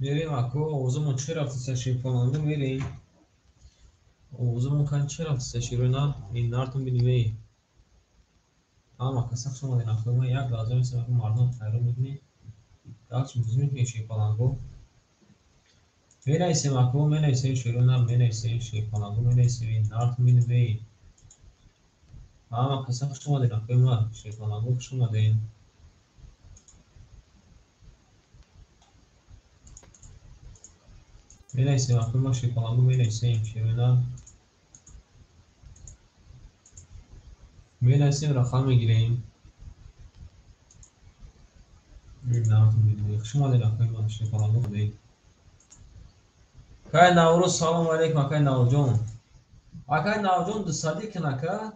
میریم اکو اوزمون چه رفت سشی کننده میریم اوزمون کن چه رفت سشی رو نه این نارتون بینیوی اما کسا شما دینا خیلی یک لازم است که مردم خیلی میدونی داشت موزیک میشه کننده میریم اکو میریم شروع نه میریم شی کننده میریم این نارتون بینیوی اما کسا شما دینا خیلی شی کننده شما دین میریم اکو ما شی کننده میریم شروع نه میریم رقم میگیریم نارتون بینیوی شما دینا خیلی شی کننده دین Кай Навруз, салом алейкум, акай Навҷон. Акай Навҷон дусадик нака,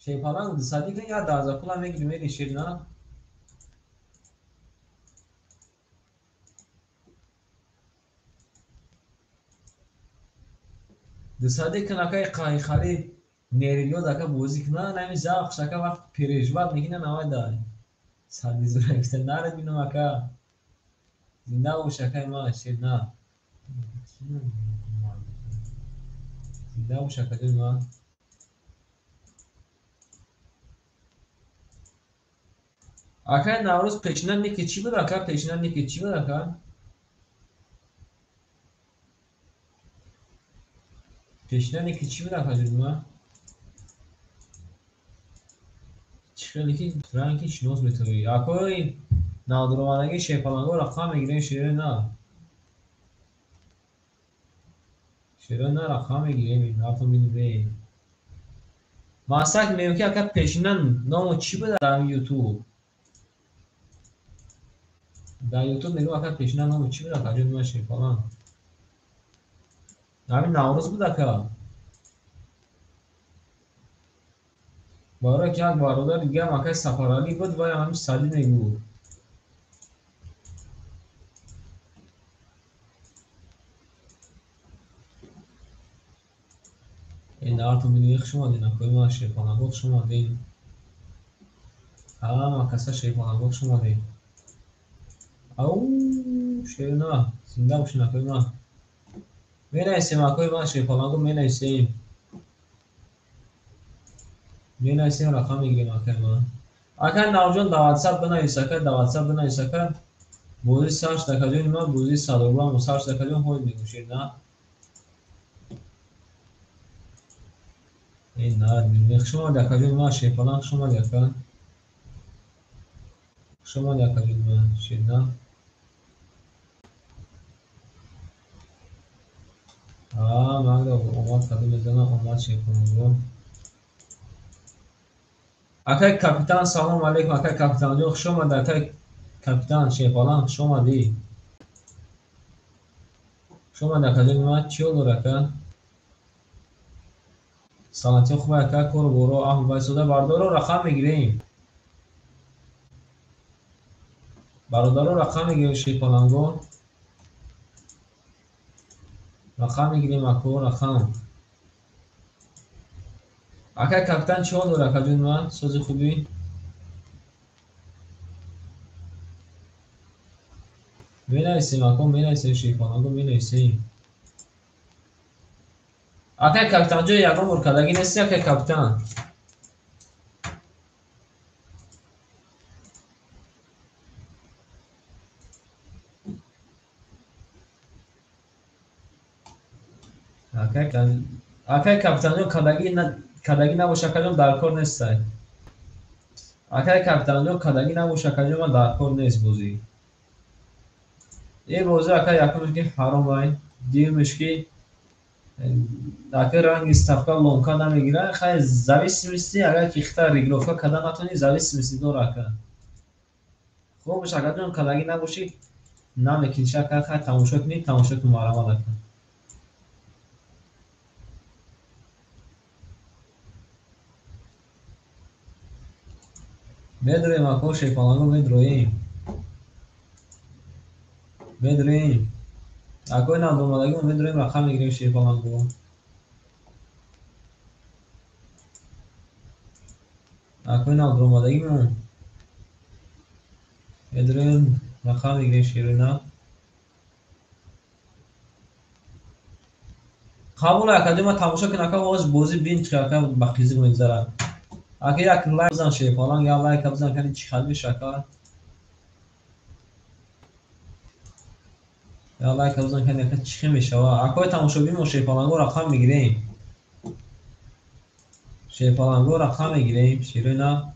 шейпаланг дусадик я дарза пула мегири мери ширна. Дусадик накай қай хали нерилё дака бозик на, нами завқ шака вақт переживат мегина навай дай. Сади зура киста нарад бинам ака. Зинда у шакай ма ширна. Зинда у шакай ма. Акай Навруз пешина ники чи буд ака, пешина ники чи буд ака? Пешина ники чи буд ака журма? خیلی رنگی شنوز میتونی اکوی نادرمانگی شیپالانگو رقم میگیریم شیره نه شیره نه رقم میگیریم ناتون بینیم ماسک میگم که اکا پیشنن نامو چی بده در یوتیوب در یوتیوب میگم اکا پیشنن نامو چی بده کجا میگم شیپالان همین نوروز بود اکا بارا که یک بارادر دیگه هم اکا سفرالی بود ولی همیش سالی میگو این نارتون بینیم شما دین اکوی ما شیپالانگو شما دین ما کسا شیپالانگو شما دین او شیرنا زنده باشین اکوی ما می‌نویسیم اکوی ما شیپالانگو می‌نویسیم رقم میگیریم اکوی ما اکا ناوجان دواتساپ بنویس اکا دواتساپ بنویس اکا بوزی سرچ دکجون ما بوزی صدوبان و سرچ دکجون های میگوشید نه این نه میخ شما دکجون ما شیپالانگ شما دکا شما دکجون ما شید نه من اومد کدوم میزنم اومد شیپالانگو اکای کاپیتان سلام علیکم اکای کاپیتان جو خوش اومد اکای کاپیتان شیپالان خوش اومدی خوش اومد اکای ما چی olur اکا سلامتی خوبه اکا کور برو احمد وایساده بردارو رقم میگیریم برادرو رقم میگیریم شیپالانگو رقم میگیریم اکو رقم اکای کاپیتان چی olur اکا جون ما سوزی خوبی می‌نویسیم اکو می‌نویسیم شیپالانگو می‌نویسیم اکای کاپیتان جو یکم مرکدگی نیستی اکای کاپیتان اکای کاپیتان جو کدگی نباشه کجا در کار نیستی اکای کاپیتان جو کدگی نباشه کجا ما در کار نیست بوزی این بوزی اکای یکمش که حرام وای دیمش که اکای رنگ استفکا لونکا نمیگیره خیلی зависимости اگر که اختار ریگروفا کدا نتونی зависимости داره اکا خوبش اگر جون کدگی نباشی نمیکنی شکر خیلی تماشا کنی تماشا کنی مرمال اکا میدرویم اکو شیپالانگو میدرویم اکوی نادومالگی ما میدرویم رقم میگیریم شیپالانگو اکوی نادومالگی ما میدرویم رقم میگیریم شیرینا قبول اکا ما تماشا کن اکا باز بازی بین که اکا بخیزی میگذره اکا یک لایک بزن شیپالان یا لایک بزن کنی چی خیلی میشه اکا یا لایک بزن کنی اکا چی میشه اکا تماشا بین ما شیپالانگو رقم میگیریم شیپالانگو رقم میگیریم شیرینا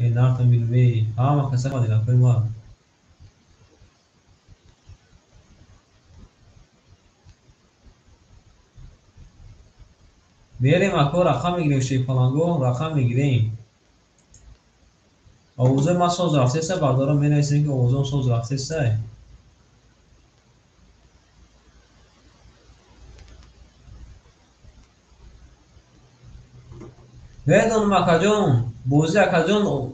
این نارتون بیلوی همه کسا کنید اکا ما بریم اکا رقم میگیریم شیپالانگو رقم میگیریم آوزه ما سوز رفته سه بردارم می نویسیم که آوزه سوز رفته سه بدون مکاجون بوزی اکاجون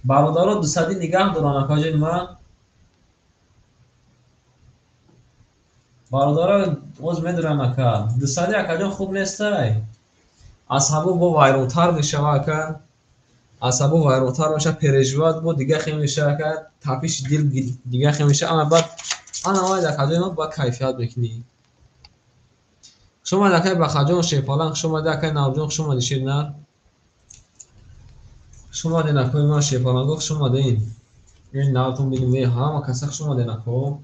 برادرها دو صدی نگه دارن اکاجون ما برادرها اوز میدارن اکا دو صدی اکاجون خوب نیست عصبو با وایرونتر میشه اکا عصبو وایرونتر میشه پرجوات بو دیگه خیلی میشه اکا تپیش دل دیگه خیلی میشه اما بعد انا واید اکاجون با کیفیت میکنی شما دکای بخاجون شیپالان شما دکای ناوجون شما دیشید نه شما دین اکوی ما شیپالان گفت شما دین این ناوتون بیدیم همه کسک شما دین اکو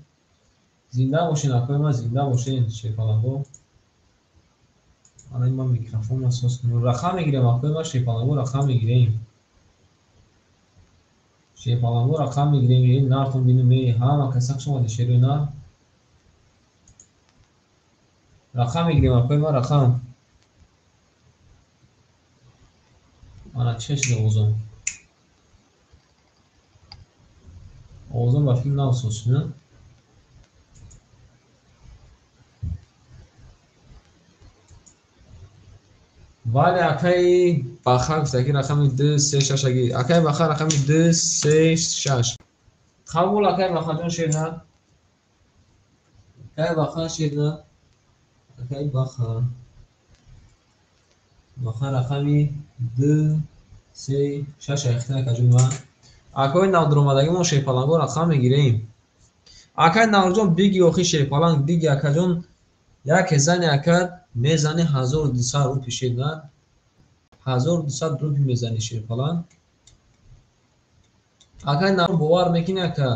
زنده باشین اکوی ما زنده باشین شیپالان گفت الان ما میکروفون اساس کنیم رقم میگیریم اکوی ما شیپالان گفت رقم میگیریم شیپالان گفت رقم میگیریم این ناوتون بیدیم همه کسک شما دیشید نه رقم میگیریم اکوی ما رقم انا چش اوزون اوزون با فیلم ناسوس نه ولی اکای بخار گفته که رقم 2 3 6 اگه اکای بخار رقم 2 3 6 قبول اکای بخار جون شیرنا اکای بخار شیرنا اکای بخار رقم 2 3 6 اختیار کجون ما اکای نو درآمدگی ما شیپالانگو رقم میگیریم اکای نو بیگی اوخی شیپالانگ دیگه اکجون یک زن اکد میزنه 1200 روپی شیرنا 1200 روپی میزنه شیپالانگ اکای نو باور میکنه که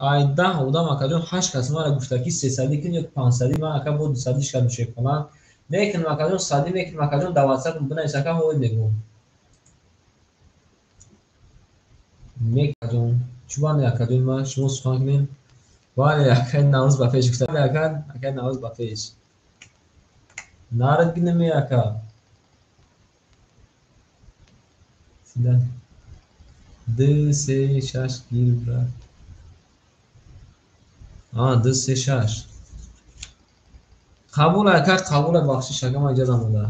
ای ده بودم اکجون 8 کس ما را گفته که 300 کن یا 500 من اکا بود 200 شد میشه کنم میکنم اکجون 100 میکنم اکجون 200 بنویس اکا هوی میگم میکنم چوبان اکجون ما شما سخن کنین ولی اکا نوز با پیش گفته اکا نوز با پیش نارد گنمی اکا سیده 2 3 6 گیر برد 2 3 6 قبول اکا قبول بخشش اکا ما اجازه موده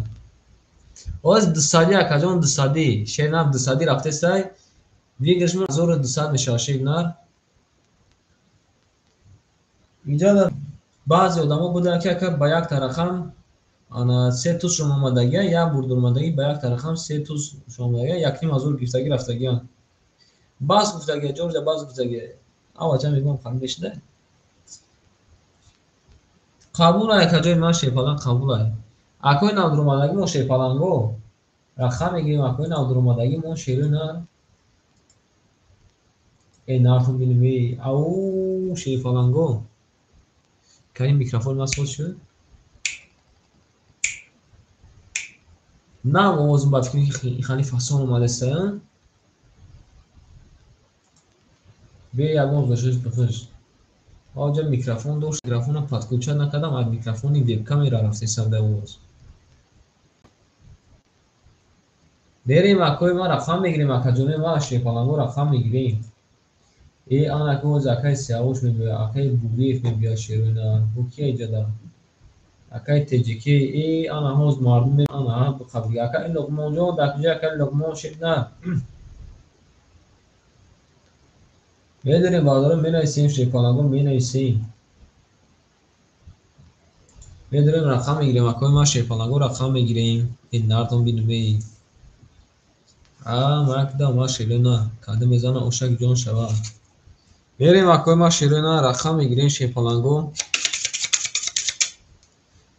از 200 اکا جون 200 شیر نام 200 رفته سای ویگش من 1200 میشه شیر نار اینجا در بعضی آدما بوده که با یک رقم انا 3 توز شما آمدگی یا برد آمدگی با یک رقم 3 توز شما آمدگی یک نیم ازور گرفتگی رفتگی باز گفتگی جورج باز گفتگی اما چه میگم خانمش ده قبول ای کجای من شیپالان قبول ای اکوی نو در آمدگی ما شیپالانگو رقم میگیریم اکوی نو در آمدگی ما شیرون این نارتون بینیم او شیپالانگو کریم میکروفون مسئول شد نه آوازم باید کنی که خیلی فاسون اومده سن بیا یک آواز داشتش بخش آجا میکروفون داشت میکروفون پاتکوچه نکردم از میکروفونی ویبکمی را رفته سرده آواز بریم اکوی ما رقم میگیریم اکا جونه ما شیپالانگو رقم میگیریم ای آن اکوز اکای سیاوش میبیا اکای بولیف میبیا شیرونا بوکی ایجادا اکای تجیکی ای آن هوز مردم آن ها بخبری اکای لقمان جو دکجه اکای لقمان شدنا میدونیم بادارم مینایسیم شیپالانگو مینایسیم میدونیم رقم میگیریم اکوی ما شیپالانگو رقم میگیریم این نردم بینوی مکدا ما شیرونا کده میزانه اوشک جون شوا بریم اکوی ما شیرونا رقم میگیریم شیپالانگو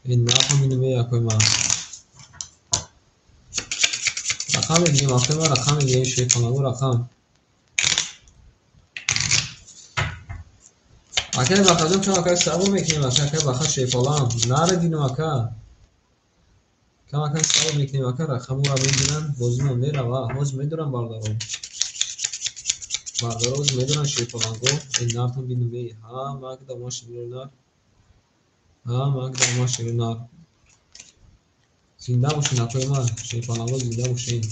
این رقم بینیم یکوی ما رقم بگیریم اکوی ما رقم بگیریم شوی پلنگو رقم اکه بخدم که اکه سبو میکنیم اکه بخد شوی پلنگ نردینم اکه که اکه سبو میکنیم اکه رقم را میدونن بازیمون میره و هاز میدونن باردارو بارداروز میدونن شوی پلنگو این نرتون بینیم ها ما که داماش بیرونار ها ما که داماش بیرونار زنده باشین اکوی ما شوی پلنگو زنده باشین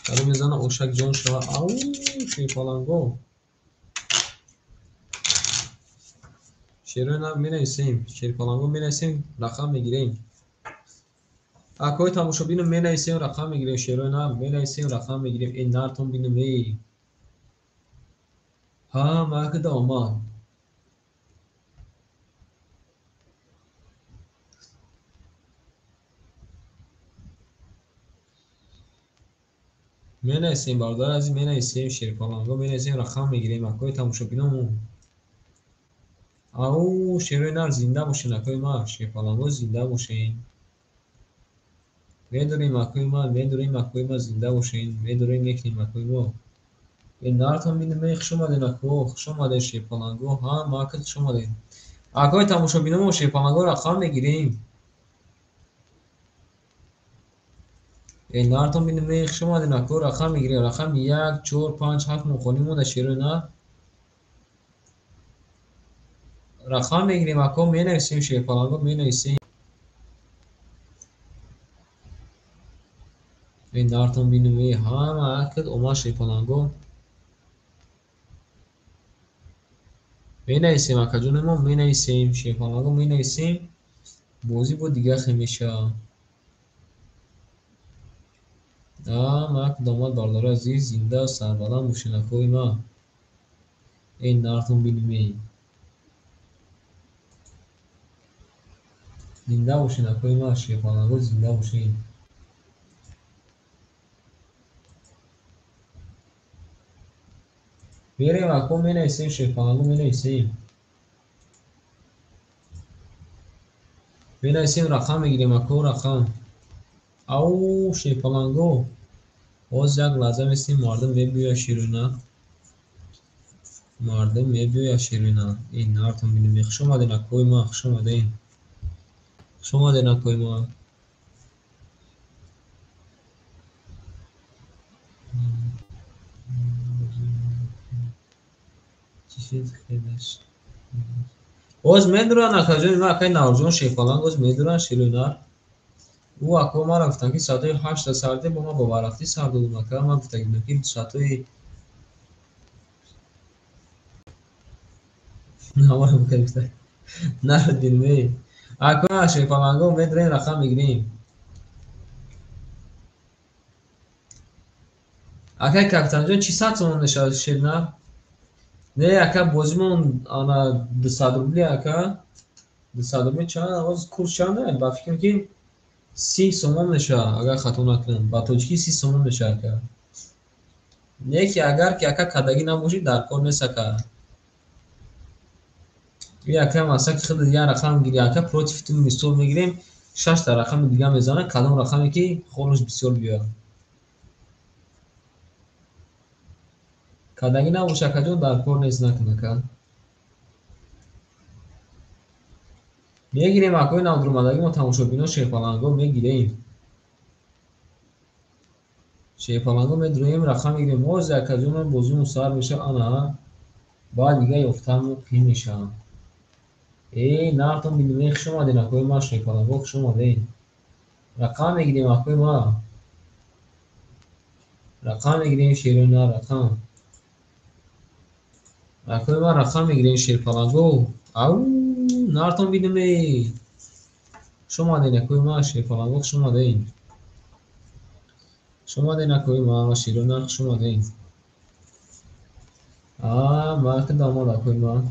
دارو میزنه اوشک جان شوا او شوی پلنگو شیرون هم مینویسیم شیر پلنگو مینویسیم رقم میگیریم اکوی تماشا بینم مینویسیم رقم میگیریم شیرون هم مینویسیم رقم میگیریم این نرتون بینم ای ها ما که داما مینویسیم باردار از این مینویسیم شیر پلنگو مینویسیم رقم میگیریم اکوی تماشا بینم او شیرون هم زنده باشین اکوی ما شیر پلنگو زنده باشین میدونیم اکوی ما زنده باشین میدونیم میکنیم اکوی ما این نرتون بینم خوش اومدین اکو خوش اومدین شیر پلنگو ها ما که خوش اومدین اکوی تماشا بینم و شیر پلنگو رقم میگیریم این نرتون بینم خوش اومدین اکو رقم میگیریم رقم 1 4 5 7 مخونیم و شیر نه رقم میگیریم اکو مینویسیم شیر پلنگو مینویسیم این نرتون بینم ها ما که اوما شیر پلنگو مینویسیم اکا جونمون مینویسیم شیر پلنگو مینویسیم بازی بود دیگه خمیشه ما که داماد باردار عزیز زنده و سربلند باشین اکوی ما این نرتون بینیم زنده باشین اکوی ما شیر پلنگو زنده باشین میریم اکو مینویسیم شیر پلنگو مینویسیم رقم میگیریم اکو رقم او شیر پلنگو باز یک لحظه میستیم مردم میبویا شیرونه مردم میبویا شیرونه این نرتون بینیم خوش اومدین اکوی ما خوش اومدین اکوی ما چیز خیلیش باز میدونن اکا جون ما اکای نارجون شیر پلنگ باز میدونن شیرونه او اکو ما رفتن که ساعت 8 ساعته با ما با رفتی ساعت دو مکه ما گفتیم که ساعت نامه گرفته نه دلمه اکو شیر پلنگو میدونن رقم میگیریم اکای کاپیتان جون چی ساعت سومون نشاد شیر نه اکا بازیمون آنا 200 روبلی اکا 200 روبلی چند آواز کورس چنده با فکر که 30 سومون نشه اگر خطا نکنم با توجیکی 30 سومون نشه اکا نه که اگر که اکا کدگی نباشی در کار نیست اکا یه اکا مثلا که خیلی دیگه رقم گیری اکا پروتیفتون میستول میگیریم 6 تا رقم دیگه میزنه کدام رقمی که خونش بسیار بیاد کدگی نباشه اکا جون در کار نیست نکنه اکا میگیریم اکوی نادرومدگی ما تماشا بینا شیر پلنگو میگیریم شیر پلنگو میدونیم رقم میگیریم موز اکا جون بازیمون سر میشه آنا بعد دیگه یفتم پی میشم ای نرتون بینیم خوش اومدین اکوی ما شیر پلنگو خوش اومدین رقم میگیریم اکوی ما رقم میگیریم شیرین رقم اکوی ما رقم میگیریم شیر پلنگو او نرتون بینیم خوش اومدین اکوی ما شیر پلنگو خوش اومدین خوش اومدین اکوی ما شیرین خوش اومدین ما که داماد اکوی ما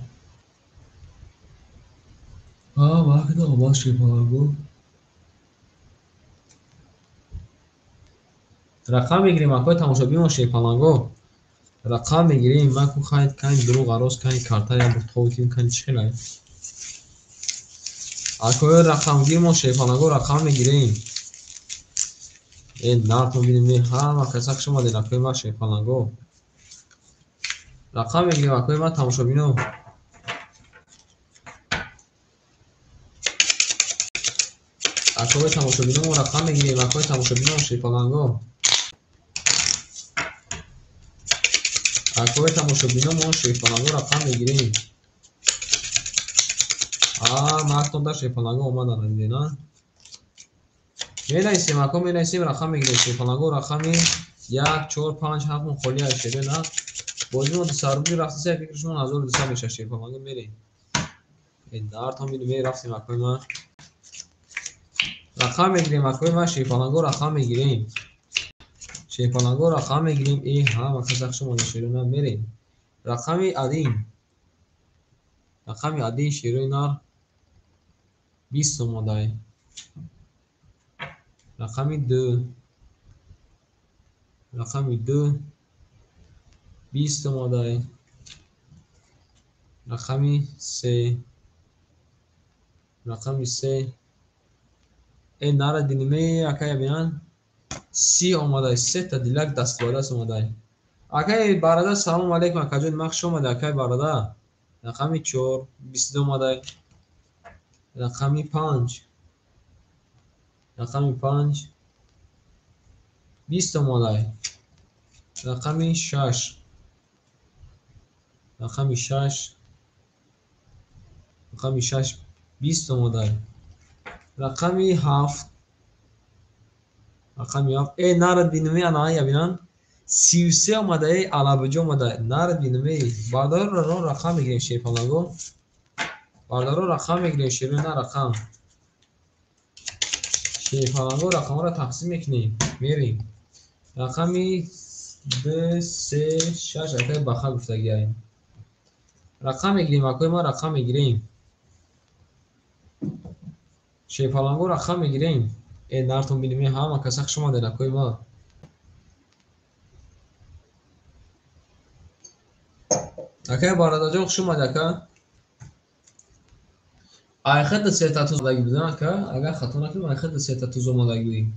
ما که داماد شیر پلنگو رقم میگیریم اکوی تماشابی ما شیر پلنگو رقم میگیریم ما کو خواهید کنید دروغ عروس کنید کارتا یا بطخوتیم کنید چی خیلی акои рақамгир мо шефанаго рақам мегирем. нартон бинем ҳама касак шумаден акои ма шефанаго рақам мегирем. акои ма тамошобино акои тамошобино мо рақам мегирем. акои тамошобино шефанаго акои тамошобино мо шефанаго рақам мегирем. мактонда шефанаго омадан дидена менависем. ако менависем рақам мегирем. шефанаго рақами 1 4 5 7 мон холия шедена бозимо дусарбуди рафтиса фикршумон 1200 меша шефанаго мерем. дартон бинем рафтем. акои ма рақам мегирем. акои ма шефанаго рақам мегирем. шефанаго рақам мегирем. ҳама касак шумода шерона мерем. рақами адин рақами адин шерои нар 20 омадай. рақами 2 рақами 2 20 омадай. рақами 3 рақами 3 нара диниме акая бинан 30 омадай. 3 та дилак дастбадаст омадай. акай барада салом алейкум акаҷон нima хуш омаде акай барада. рақами 4 22 омадай. рақами 5 рақами 5 20 омадай. рақами 6 рақами 6 рақами 6 20 омадай. рақами 7 рақами 7 нара диниме анаая бинан 33 омадай. алабиҷо омадай. нара диниме бардаро рақам мегирем. шефанаго бардаро рақам мегирем. шерои на рақам шефанаго рақамро тақсим мекунем мерем. рақами 2 3 6 акай баха гуфтагиаем. рақам мегирем. акои ма рақам мегирем. шефанаго рақам мегирем. нартон бинем ҳама касак шумаден акои ма акай барадаҷон хуш омад ака. айхата сетатуз омадаги будан ака. агар хато накунам айхата сетатуз омадагӣ.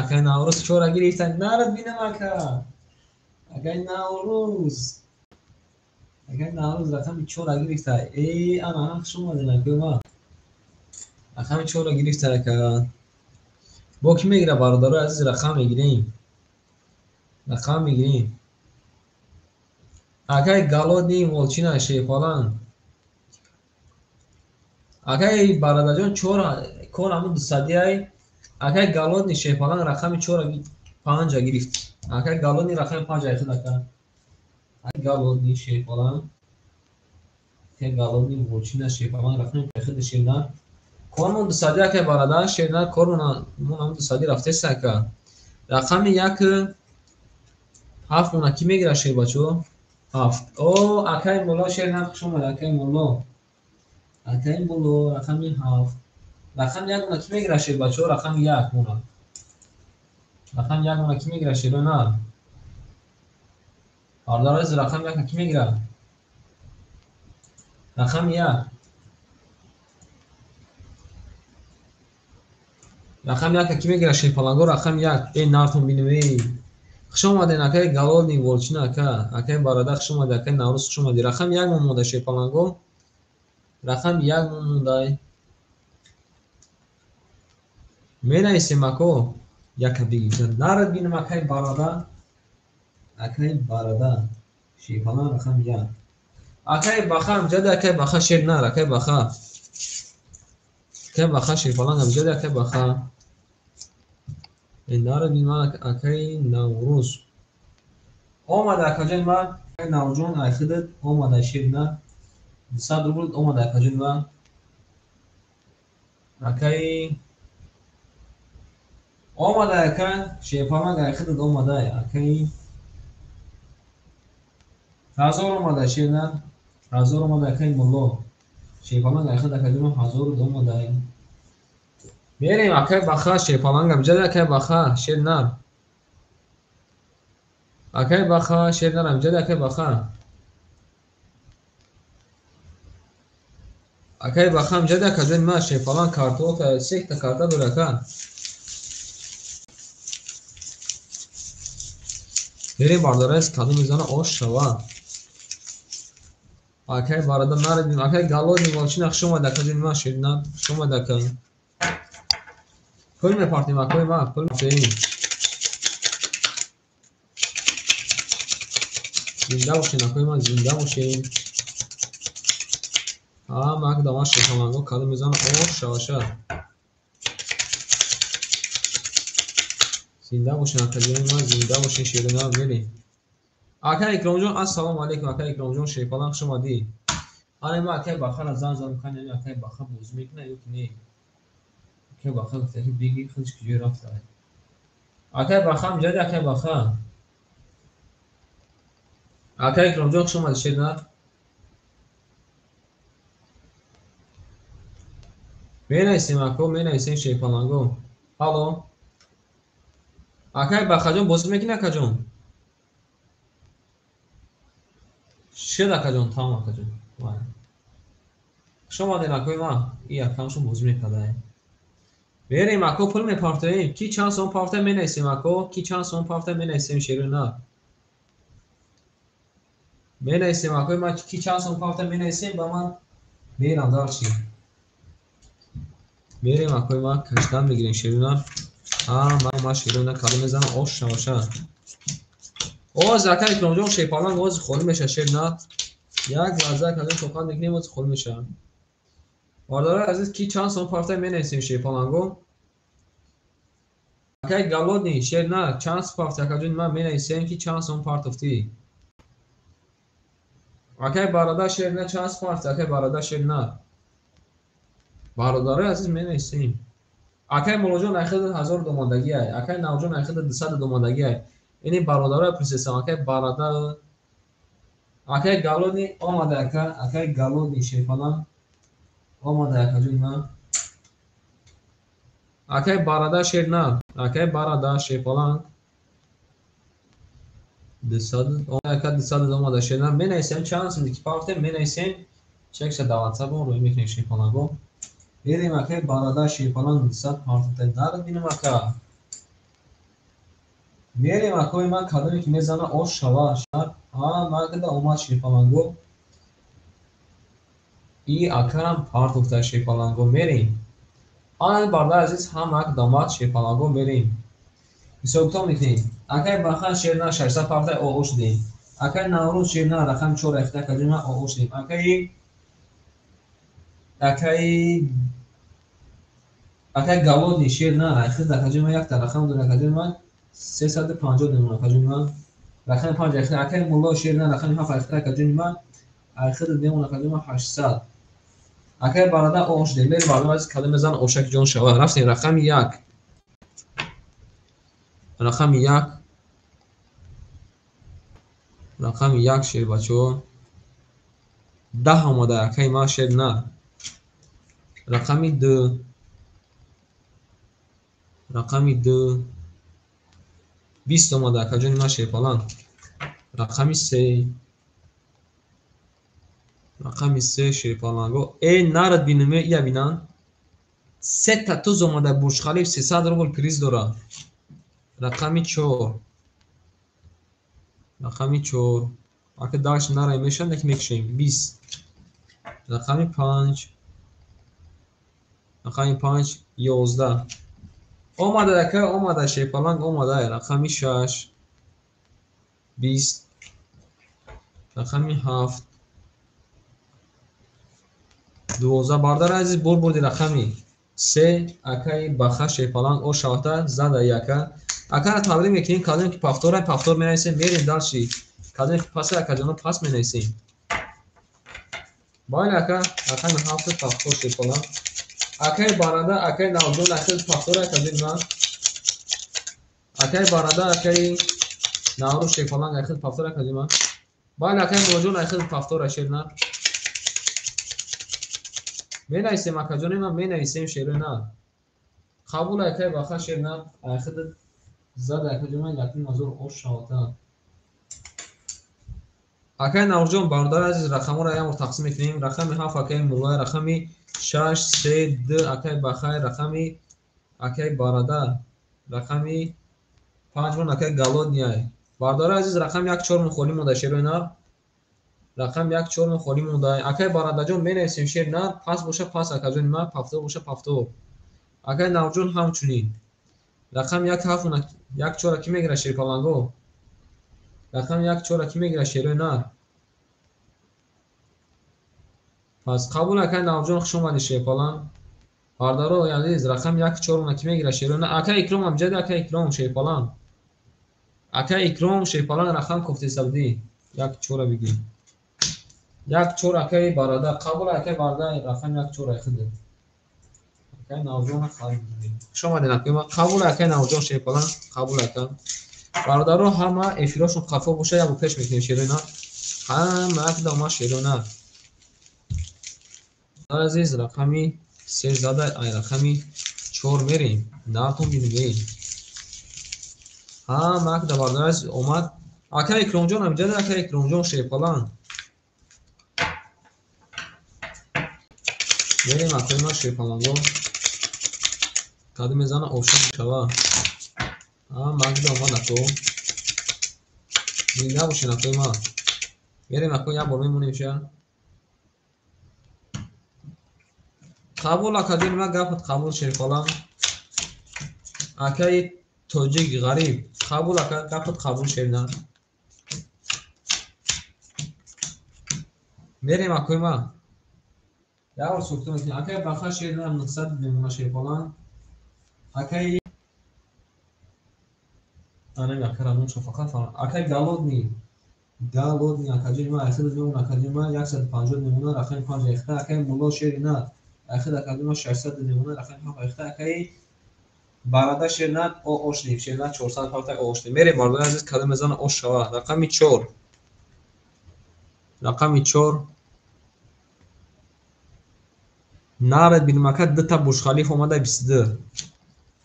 акай наврӯз чора гирифтан. нарад бинам ака. акай наврӯз рақами 4 гирифта. ана хуш омаден акои ма. рақами 4 гирифта ака. бо кӣ мегира бародарои азиз. рақам мегирем. рақам мегирем. акай галодни волчина шефалан. акай барадаҷон 4 кор ҳамун дусадиай. акай галодни шефалан рақами 4 5 гирифт. акай галодни рақами 5 айхуд ака. акай галодни шефалан акай галодни волчина шефалан рақами айхуд шена кормон дусади акай барада шена кормон ҳамун дусади рафтеса ака. рақами 1 7 мона кӣ мегира шер бачо. 7 акай муло шерна хуш омад акай муло. акай муло рақами 7 рақами 1 мона кӣ мегира шер бачо. рақами 1 мона рақами 1 мона кӣ мегира шеро на бардарои рақами 1 кӣ мегира. рақами 1 рақами 1 кӣ мегира шефанаго. рақами 1 нартон бинем хуш омаден акай галодни волчина ака. акай барада хуш омаде акай наврӯз хуш омади. рақами 1 мон монда шефанаго. рақами 1 мон мондай. менависем ако яка бигифта. нарад бинам акай барада. акай барада шефалан рақами 1 акай баха амҷади акай баха шер нар акай баха акай баха шефалан амҷади акай баха. нарад бинам акай наврӯз омада акаҷон ма. акай навҷон айхудат омада шер на 200 рубл омада акаҷон ма. акай омада ака шефалан айхудат омада акай 1000 омада шер на 1000 омада акай мулло шефалан айхуд акаҷон ма 1000 омада мерем. акай баха шефалан амҷади акай баха шер нар акай баха шер нар амҷади акай баха. Akay bakam jada kazın ma şey falan kartı ta sekta karta duraka. Biri bardaras kadın mizana oş şava. Akay barada naredin akay galo ni volçin akşama da kazın ma şirna şoma da kan. Koyma parti ma koyma şey. Zinda boşuna koyma zinda boşun. Ha mak damaş şey falan o kadın mizana oş şavaşa. Zinda boşuna kazın ma zinda boşun şirna meri. Akay ikramcun assalamu alaikum akay ikramcun şey falan şoma di. Hani ma akay bakar zan kanı akay bakar bozmak ne yok ne. Akay bakar tabii bilgi kılıç gücü rafta. Akay bakam jadi akay bakam. Akay ikramcun şoma şirna. Mena isim ako mena isim şey falan go. Alo. Akay bakacağım bozmak ne akacağım. Şey akacağım tamam akacağım. Vay. Şoma den akoy ma. İyi akam şu bozmak kadar. Vereyim ako pul me partayım. Ki çan son partay mena isim ako. Ki çan son partay mena isim şirna. Mena isim akoy ma ki çan son partay mena isim bama. Mena darçi. Vereyim akoy ma kaçtan begirin şirna. Ha ma şirna kadın zana oş şavaşa. O zaten ikramcı şey falan o خورده میشه شیر یک لحظه کردن توقع نکنیم از خورده میشه وارداره عزیز کی چند سون پارتای می نویسیم شیر پالانگو اکی گلود نی شیر نه چند پارتای کجون من می نویسیم کی چند سون پارت افتی اکی برادر شیر نه چند پارتای اکی برادر شیر نه براداره عزیز می نویسیم اکی مولوجون اخیر 1000 دوماندگی ای اکی نوجون اخیر 200 دوماندگی ای اینی برادره پرسیسم اکی برادر akay galoni olmadı akay galoni şey falan olmadı akacığım akay barada şey ne akay barada şey falan desadı o akay desadı olmadı şey ne ben neyse chansım ki parti ben neyse çekse davatsa bu roy mikne şey falan bu dedim akay barada şey falan desad partide dar benim akay मेरे आंखों में खदर की मेज़ाना और शवा शर हाँ माँ कदा उमा शिफालांगो ई akaram part of the शिफालांगो मेरे آن بالا عزیز هم اک داماد شیپالانگو بریم. سوکتام میکنیم. اگر بخان شیرنا 600 پارت اوش دیم. اگر نوروز شیرنا رقم 4 اخته کدیم اوش دیم. اگر گالودی شیرنا اخته کدیم یک تا رقم دو کدیم 350 دیم کدیم رقم 5 اخته اگر مولا شیرنا رقم 7 اخته کدیم اخته دیم کدیم 800 اگر بالا اوش دیم بر بالا از کدیم زن اوشک جون شوا رفتیم رقم 1 رقم 1 رقم 1 شیر بچو 10 آماده اکی ما شیر نه رقم 2 رقم 2 20 آماده اکی جون ما شیر پالان رقم 3 رقم 3 شیر پالانگو ای نارد بینمه یا بینان 3 تا توز آماده برج خلیف 300 روبل پریز داره رقم 4 رقم 4 اکی داش نارای میشن نک میکشیم 20 رقم 5 رقم 5 11 آماده که آماده شیر پالانگ آماده رقم 6 20 رقم 7 12 باردار عزیز بر بردی رقمی 3 اکی بخش شیر پالانگ او شاته زده یکه اکا را تبدیل میکنیم کدوم که پفتور می نویسیم میریم دالشی کدوم که پس اکا پس می نویسیم باید اکا می هفت پفتور شیر پالانگ اکی بارنده اکی نوجون اکی پفتور کدوم من اکی بارنده اکی نورو شیر پالانگ اکی پفتور کدوم من باید اکی نوجون اکی پفتور شیر نه می نویسیم اکا جونی من می نویسیم شیر نه قبول اکی بخش شیر نه اکی زد اکا جونی من یکی نظر او شاوتا акай навҷон бародар азиз рақамҳоро як бор тақсим мекунем. Рақами 7 акай муллой, рақами 6 3 2 акай бахай, рақами акай бародар, рақами 5 акай галодняй. Бародар азиз рақам 1 4 холӣ монда шерои нар. Рақам 1 4 холӣ монда. Акай бародарҷон менависем шер нар, пас боша пас, акаҷон нима пафто боша пафто. Акай навҷон ҳамчунин. Рақам 1 7 1 4 ки мегира шери паланго. Рақам 1 4 ки мегира шерои нар. пас қабул акай навҷон хуш омадед шери паланг. Бародаро азиз рақам 1 4 ки мегира шерои нар. Акай икром амҷади акай икром шери паланг. Акай икром шери паланг рақам кофти сабдӣ 1 4 бигӣ. 1 4 акай бародар. Қабул акай бародар рақам 1 4 хидед. Акай навҷон халид. Хуш омадед акай. Қабул акай навҷон шери паланг. Қабул акай. Бародаро ҳама эфирошон қафо боша як бор пеш мекунем шерои нар. Ҳама як дома шерои нар. Азиз рақами 3 зада ай рақами 4 мерем. Нартон бинем. Ҳама як да бародар азиз омад. Акай икромҷон амҷади акай икромҷон шери паланг. Мерем акай ма шери паланго. Кади мезана ошам шава. Ҳама як да омад ако. Зинда бошен акай ма. Мерем акай як бор мемонем ша. қабул акаҷон нима гапат қабул шери паланг. Акай тоҷик ғариб. Қабул акай гапат қабул шери нар. мерем акай ма. як бор сӯхта мекунем. Акай баха шери нар 900 мемона шери паланг. Акай анам якарамон шо фақат фарам. Акай галодни. Галодни акаҷон нима ахир мемона акаҷон нима 150 мемона рақами 5 яхта. Акай мулло шери нар. Ахир акаҷон нима 600 мемона рақами 7 яхта. Акай бародар шери нар ошниф шери нар 400 фақат ошниф. Мерем бародар азиз када мезана ош шава. Рақами 4. Рақами 4. Нарад бинмака дта буршхалиф омада 22.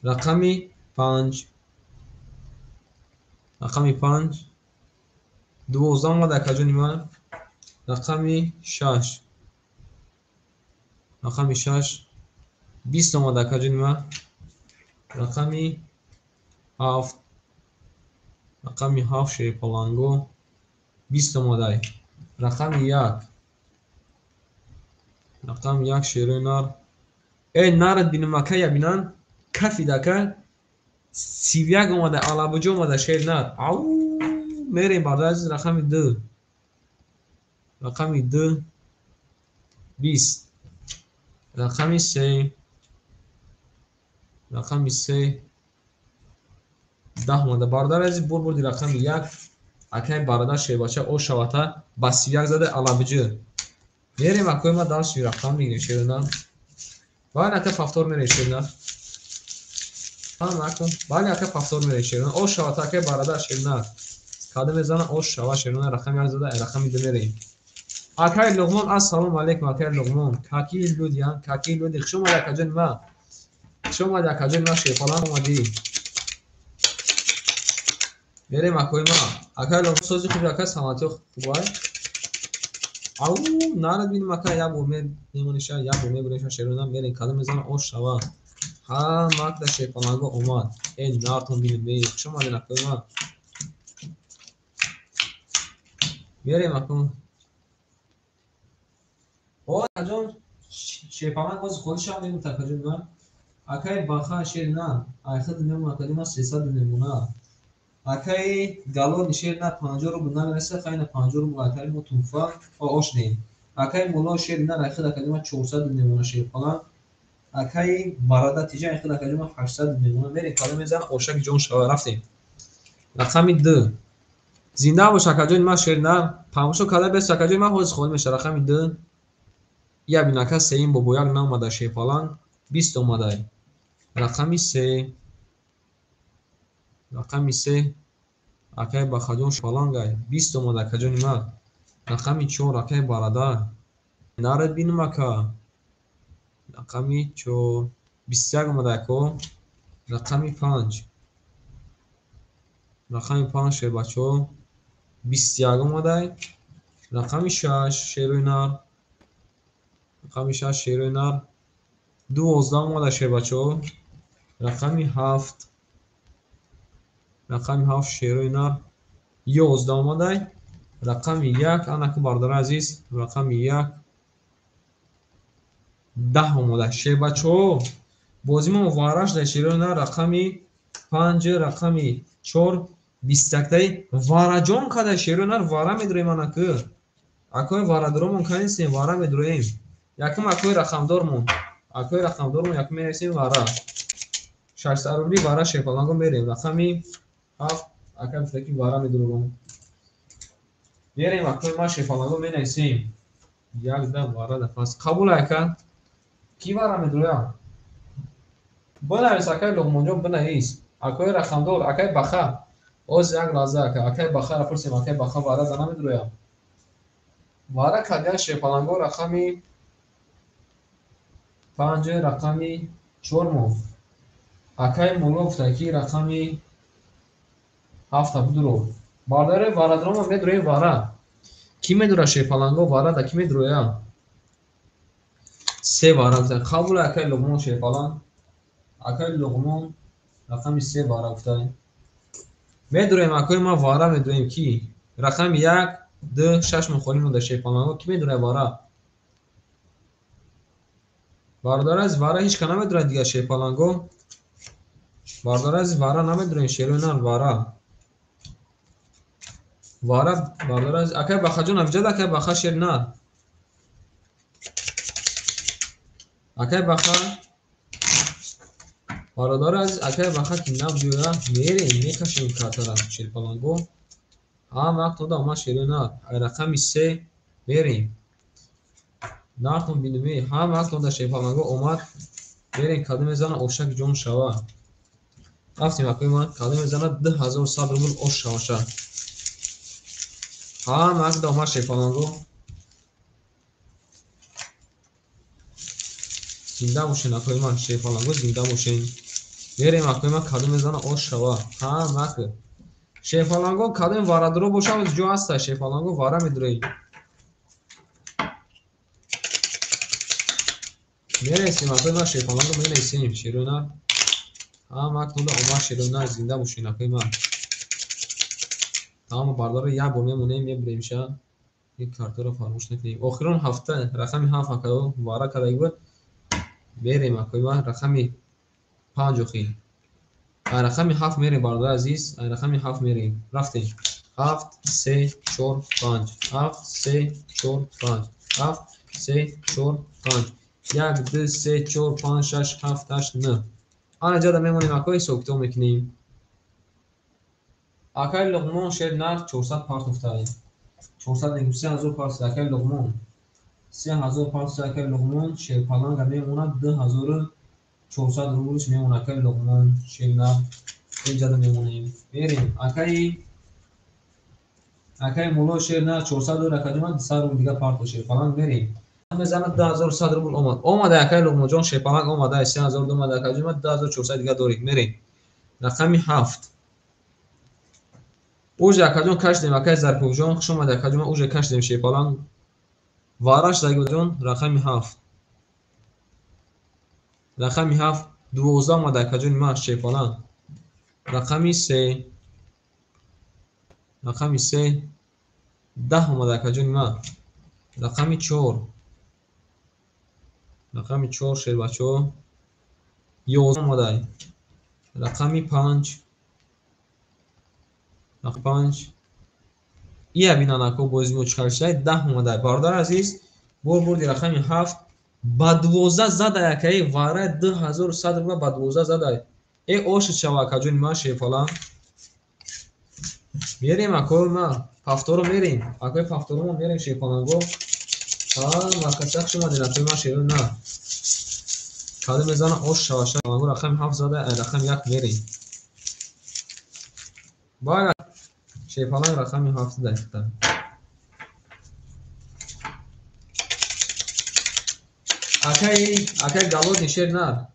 Рақами 5. Рақами 5. 12 омада акаҷон нима. Рақами 6. Рақами 6. 20 омада акаҷон нима. Рақами 7. Рақами 7 шери паланго 20 омадай. Рақами 1. Рақами 1 шерои нар. Нарад бинамака ябинан кафи дака 31 омада алабуҷо омада шери нар. Ау мерем бародар азиз рақами 2. Рақами 2 20. Рақами 3. Рақами 3 10 омада. Бародар азиз бурбурди рақами 1. Акай бародар шербача ош шавата ба 31 зада алабуҷо. мерем акай ма дарс рақам мегирем шерои нар. Бале акай пафтор мерем шерои нар. Бале акай пафтор мерем шерои нар. Ош шавата акай бародар шерои нар. Када мезана ош шава шерои нар рақами 1 зада рақами 2 мерем. Акай луғмон ассалому алейкум акай луғмон. Каки лудян каки луди хуш омади акаҷон ма. Хуш омади акаҷон ма шери паланг омади. мерем акай ма. Акай луғмон сози хуби акай самати хубай. ау нарад бинем акай як бор мемониша як бор мебуремша шерои нар мерем када мезана ош шава. Ҳама як да шери паланго омад. Нартон бинем мери хуш омадед акай ма. мерем акай акаҷон шери паланг бози ходиша мемонад акаҷон ма. Акай баха шери нар айхид мемонад акаҷон ма 300 мемона. Акай галони шери нар 50 рубл намереса қайна 50 рубл акай мо туфа ош дем. Акай мулло шери нар айхид акаҷон ма 400 мемона шери паланг. Акай бародар тиҷа айхид акаҷон ма 800 мемона. мерем када мезан ошаки ҷон шава рафтем. рақами 2. зинда бош акаҷон ма шери нар памошо када бес акаҷон ма ҳози холӣ меша. рақами 2. я бинака сеим бобо як наомада шери паланг 20 омадай. рақами 3. рақами 3 акай бахаҷон шпалангай 20 омада акаҷони ма. рақами 4 акай бародар нарад бинем ака. рақами 4 21 омада ако. рақами 5. рақами 5 шер бачо 21 омадай. رقم 6 شیروی نر. رقم 6 شیروی نر 12 اومده شه بچه‌ها. رقم 7 رقم 7 شیروی نر 11 اومده. رقم 1 انا که برادر عزیز رقم 1 10 اومده شه بچه‌ها. بازی ما وارش در شیروی نر رقم 5 رقم 4 21 вара ҷон када шерунар вара медурем ана ки акои варадоромон канисем вара медурем якум акои рақамдормон якум менависем вара шашсарули вара шефаланго мерем рақами 7 ака гуфта ки вара медурем мерем акои ма шефаланго менависем як да вара да пас қабул ака ки вара медурея бинавис акои луғмонҷон бинавис акои рақамдор акои баха اوز یک لحظه که اکی بخار پرسیم اکی بخار وارد دانم میدرویم وارد کدیه شیپالانگو رقمی 5 رقمی 4 مو اکی مولوفته کی رقمی 7 بدرو بارداره وارد رو میدروی وارد کی میدوره شیپالانگو وارد کی میدرویم 3 وارد قبول اکی لغمون شیپالان اکی لغمون رقمی 3 وارد گفته میدونیم اکوی ما واره میدونیم کی رقم 1 2 6 میخوریم در شیپالانگو کی میدونه واره باردار از واره هیچ کنه میدونه دیگه شیپالانگو باردار از واره نمیدونیم شیرونر واره باردار از اکای بخا جون افجاد اکای بخا شیر نه اکای بخا باردار از اکای بخا کی نبجویا میریم میکشیم کاترا شیپالانگو ها وقت دا ما شیرونر رقم 3 میریم نارتون بینمی ها وقت دا شیپالانگو اومد بریم کادم میزنه اوشک جون شوا رفتیم اکوی ما کادم میزنه 2100 روبل اوش شوا ها وقت دا ما شیپالانگو زنده باشین اکوی ما شیپالانگو زنده باشین بریم اکوی ما کادم میزنه اوش شوا ها وقت شیپالانگو کادم وارادرو باشه از جو هسته شیپالانگو واره میدروی میرسیم اکوی ما شیپالانگو میرسیم شیرونر ها وقت دا اومد شیرونر زنده باشین اکوی ما تمام باردار یک بار میمونیم یه بریمشه یک کارتو رو فراموش نکنیم آخرون هفته رقم 7 اکو واره کدایی بود بریم اکوی ما رقم 5 خیلی رقم 7 میریم باردار عزیز رقم 7 میریم رفتیم 7 3 4 5 7 3 4 5 7 3 4 5 1 2 3 4 5 6 7 8 9 آن جا میمونیم اکوی سوکتو میکنیم اکای لغمون شیر نر 400 پارت افتادیم 400 نگیم 3000 پارت اکای لغمون 3000 پارت اکای لغمون شیر پالانگا میمونه 2400 روبلش میمونه اکای لغمون شیر نر اینجا دا میمونیم بریم اکای مولو شیر نر 400 رو اکای 200 روبل دیگه پارت شیر پالانگ بریم میزنه 10100 روبل اومده اکای لغمون جان شیر پالانگ اومده 3000 اومده اکای 12400 دیگه داریم میریم رقمی 7 اوج اکاجون کشدیم اکای زرپوجون خوش اومده اکاجون اوج کشدیم شیپالان وارش دایگو جون رقمی 7 رقمی 7 12 اومده اکاجون ما شیپالان رقمی 3 رقمی 3 10 اومده اکاجون ما رقمی 4 رقمی 4 شیر بچو 11 اومده رقمی 5 رقم 5 ای بینان اکو بازیمو چکار شد 10 اومده باردار عزیز بردی رقمی 7 با 12 زده یکی واره 2100 روبل با 12 زده ای اوش چوا کجون ما شیفالان میریم اکو ما پافتورو میریم اکوی پافتورو میریم شیفالانگو ما کسک شما دیناتی ما شیرون نه کاده میزانه اوش چوا شیفالانگو رقم 7 زده رقم 1 میریم باید شیپالان رقمی 7 داشته اکای گالود نشیر نه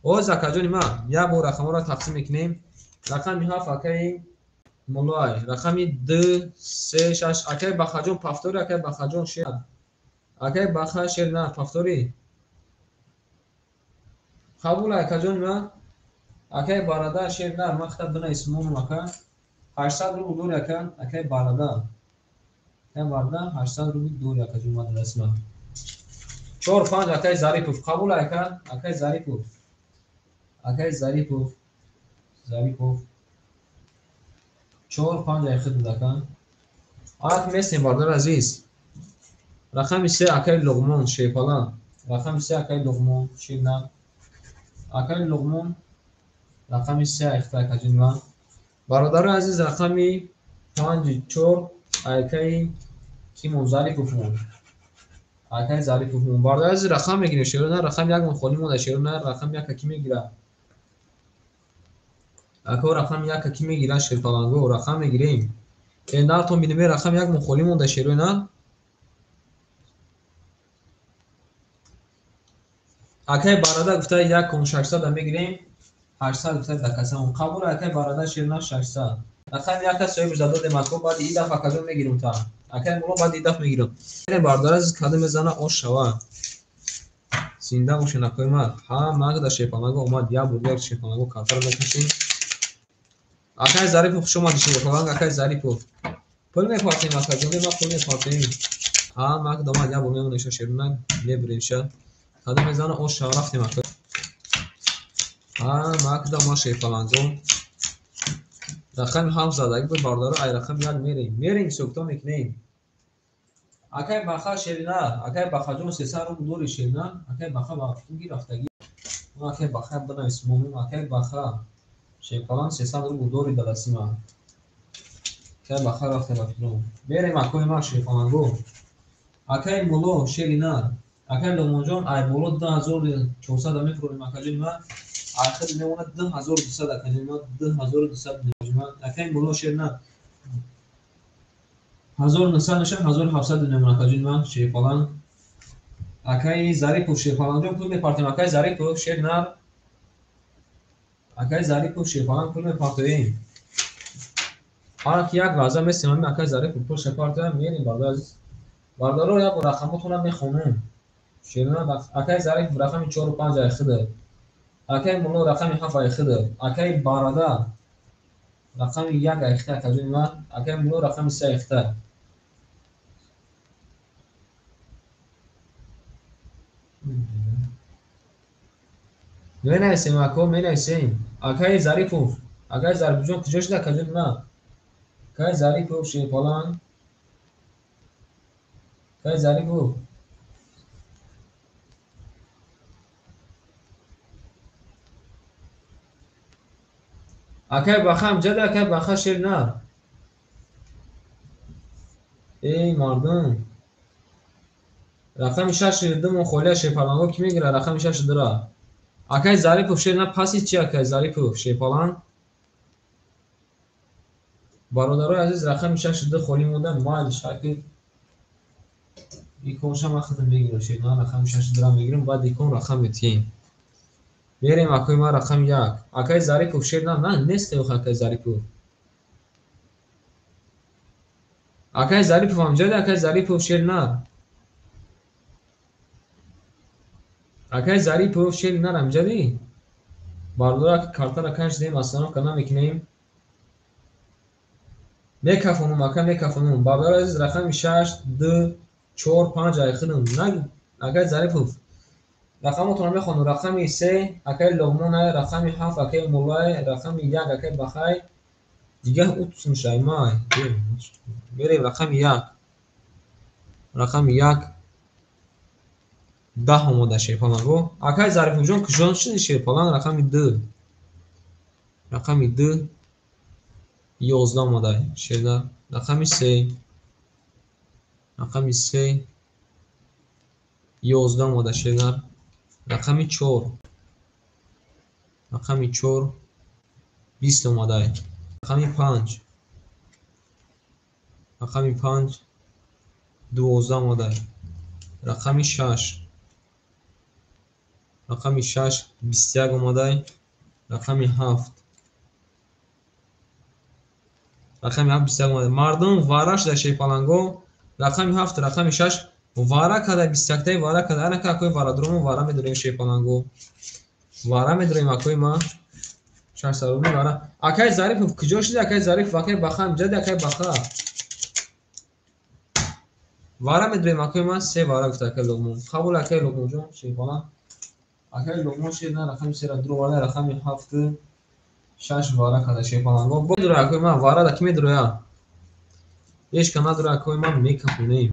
اوز اکاجونی ما یا بو رقم را تقسیم میکنیم رقمی 7 اکای مولای رقمی 2 3 6 اکی بخجون پافتوری اکی بخجون شیر اکی بخ شیر نه پافتوری قبول اکی جون ما اکی بارادا شیر نه مختا دونه اسمون مکان 800 رو دور اکی اکی بارادا اکی بارادا 800 رو دور اکی جون مدرسه ما 4 5 اکی ظریف قبول اکی ظریف اکی ظریف 4 5 اکی دکان آت میسیم باردار عزیز رقم 3 اکی لغمون شیپالان رقم 3 اکی لغمون شیرنا اکی لغمون رقم 3 اختا کجنوان برادر عزیز رقمی 5 4 اکی کی منزلی کوفون اکی زاری کوفون برادر عزیز رقم میگیره شیرو نه رقم یک من خالی مونده شیرو نه رقم یک کی میگیره اکو رقم یک کی میگیره شیرپالانگو رقم میگیریم اندار تو میدیم رقم یک من خالی مونده شیرو نه اکی برادر گفته یک کن 600 میگیریم 800 گفته دکاسه اون قبول اکی برادر شیرنا 600 رقم یک صاحب زداد مکو بعد این دفعه کدوم میگیرم تا اکی مولو بعد این دفعه میگیرم این باردار از کدوم میزنه او شوا زنده باشه نکوی ما ها ماگ شیپانگو اومد یا بود شیپانگو کاتر میکشیم اکی ظریف شما دیشی پالانگ اکی ظریف پول میپاتیم اکی جون ما پول میپاتیم ها ماگ دوما یا بود میمونه شیرنا میبریم شد کدوم میزنه او شوا رفتیم اکی ها ماگ دوما شیپانگو رقم 7 زدگی بود باردارو ای رقم یک میریم سوکتا میکنیم اکی بخا شیرنا اکی بخا جون 300 رو دور شیرنا اکی بخا با گیر رفتگی اون اکی بخا بنا اسممون اکی بخا شیپالان 300 رو دوری دلسی ما اکی بخا رفته رفتم میریم اکوی ما شیپالانگو اکی مولو شیرنا اکی لومونجون ای مولو 10400 میفروشیم اکی ما آخر میمونه 10200 اکی ما 10200 اکی مولو شیرنا 1900 نشه 1700 نمونه کجین من شیپالان اکی ظریف و شیپالان جون کل میپارتیم اکی ظریف و شیر نر اکی ظریف و شیپالان کل میپارتیم آنک یک وضع مثل من اکی ظریف و پول شپارتیم میریم باردار رو یا رقمتون میخونم شیر نر اکی ظریف رقم 4 و 5 اخده اکی مولو رقم 7 اخده اکی بارادا رقم 1 اخته کجین من اکی مولو رقم 3 اخته مینویسیم اکو مینویسیم اکی ظریفوف اکی ظریف جون کجاش ده کجا نه اکی ظریفوف شیپالان اکی ظریفوف اکی بخم جده اکی بخا شیر نه ای مردم رقم 6 دو من خوله شیپالانگو کی میگیره رقم 6 درا اکی ظریفوف شیر نه پاسی چی اکی ظریفوف شیپالان برادرای عزیز رقم 6 دو خولی مونده مال شکل ایکون شما خودم میگیره شیر نه رقم 6 درا میگیرم بعد ایکون رقم تیم میریم اکوی ما رقم 1 اکی ظریفوف شیر نه نیست اکی ظریفوف اکی ظریف امجد اکی ظریف شیر نه اکی ظریف شیر نه امجدی باردورا که کارتر اکش دیم اصلا کنم میکنیم میکفونم اکی میکفونم باردور عزیز رقم 6 2 4 5 ای خودم نه اکی ظریف رقمتون میخونم رقم 3 اکی لغمون رقم 7 اکی مولای رقم 1 اکی بخای دیگه اوتسون شایمای میریم رقم 1 رقم 1 ده اومده شیپالانگو اکی ظریف جون کجان شد شیپالان رقم 2 رقم 2 11 اومده شده رقم 3 رقم 3 11 اومده شده رقم 4 رقم 4 20 اومده رقم 5 رقم 5 12 اومده رقم 6 رقم 6 21 اومده رقم 7 рақами 7 21 омада. Мардум вара шуда шефаланго рақами 7 рақами 6 вара када 21 вара када анака акои вара дурум вара медурем шефаланго вара медурем акои ма 600 рубли вара акай зариф куҷо шуди акай зариф акай баха амҷади акай баха вара медурем акои ма 3 вара гуфта акай луқмон қабул акай луқмонҷон шефалан акай луқмон шида рақами 3 ра дуру вара рақами 7 6 вара када шефаланго бодура акои ма вара да ки медуроя ешка надура акои ма мекапунем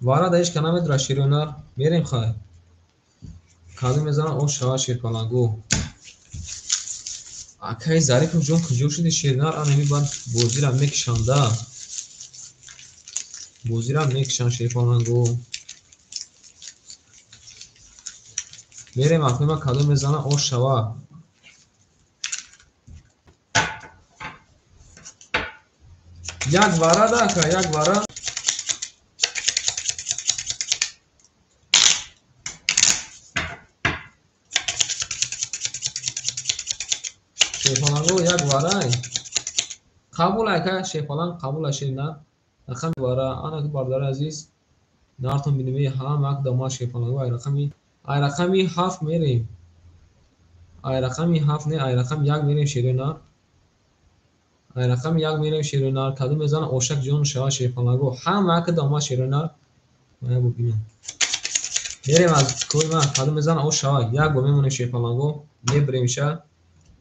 вара да ешка намедура ширунар мерем хай каду мезана о шава шефаланго акай зарифов ҷон куҷо шуди ширнар анами бад бозира мекишанда бозира мекишан шефаланго мерем акои ма каду мезана о шава як вара да ака як вара шефаланго як варай қабул ака шефалан қабул ашина рақами вара анаки бардори азиз нартон биними ҳам ак дома шефаланго ай рақами 7 мерем ай рақами 7 не ай рақами 1 мерем ширина ай рақами 1 мерем ширина каду мезана ошак ҷон шава шефаланго ҳам ак дома ширина мая бубинам мерем аз кои ма каду мезана о шава як бо мемонем шефаланго мебремша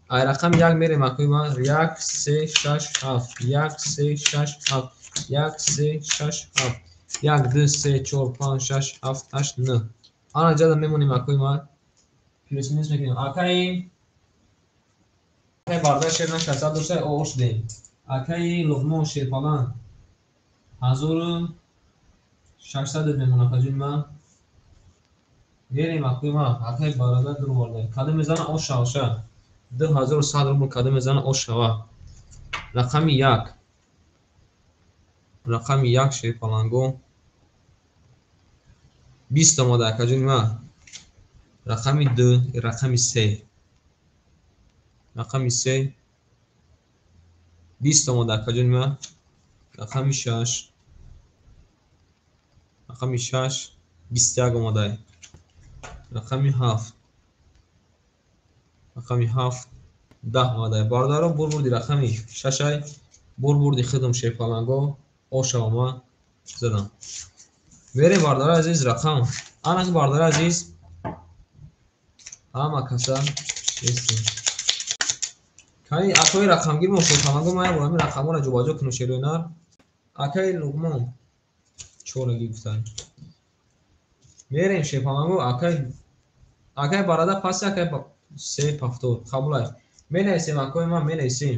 ай рақами 1 мерем акои ма 1 3 6 7 1 3 6 7 1 3 6 7 1 2 3 4 5 6 7 8 9 ана ҷада мемонем акои ма плюс-минус мекунем акай барда шерна 600 дошта ош дем акай луқмон шефалан 1600 мемона каҷун ма мерем акои ма акай барада дурварда каду мезана ош шавша 2100 рубл каду мезана ош шава рақами 1 рақами 1 шефаланго 20 омада акаҷун ма рақами 2 рақами 3 рақами 3 20 омада акаҷун ма рақами 6 рақами 6 21 омадай рақами 7 рақами 7 10 омадай бардоро бурбурди рақами 6 бурбурди хидум шефаланго ошавама задам вере бардора азиз рақам анаки бардора азиз ҳама каса естем кани акои рақамгир мо шефаланго мая бо ҳамин рақаморо ҷобаҷо куну шерӯнар акаи луқмон чораги гуфтан мерем шефаланго акай барада паси акай 370 қабулай менависем акои ма менависем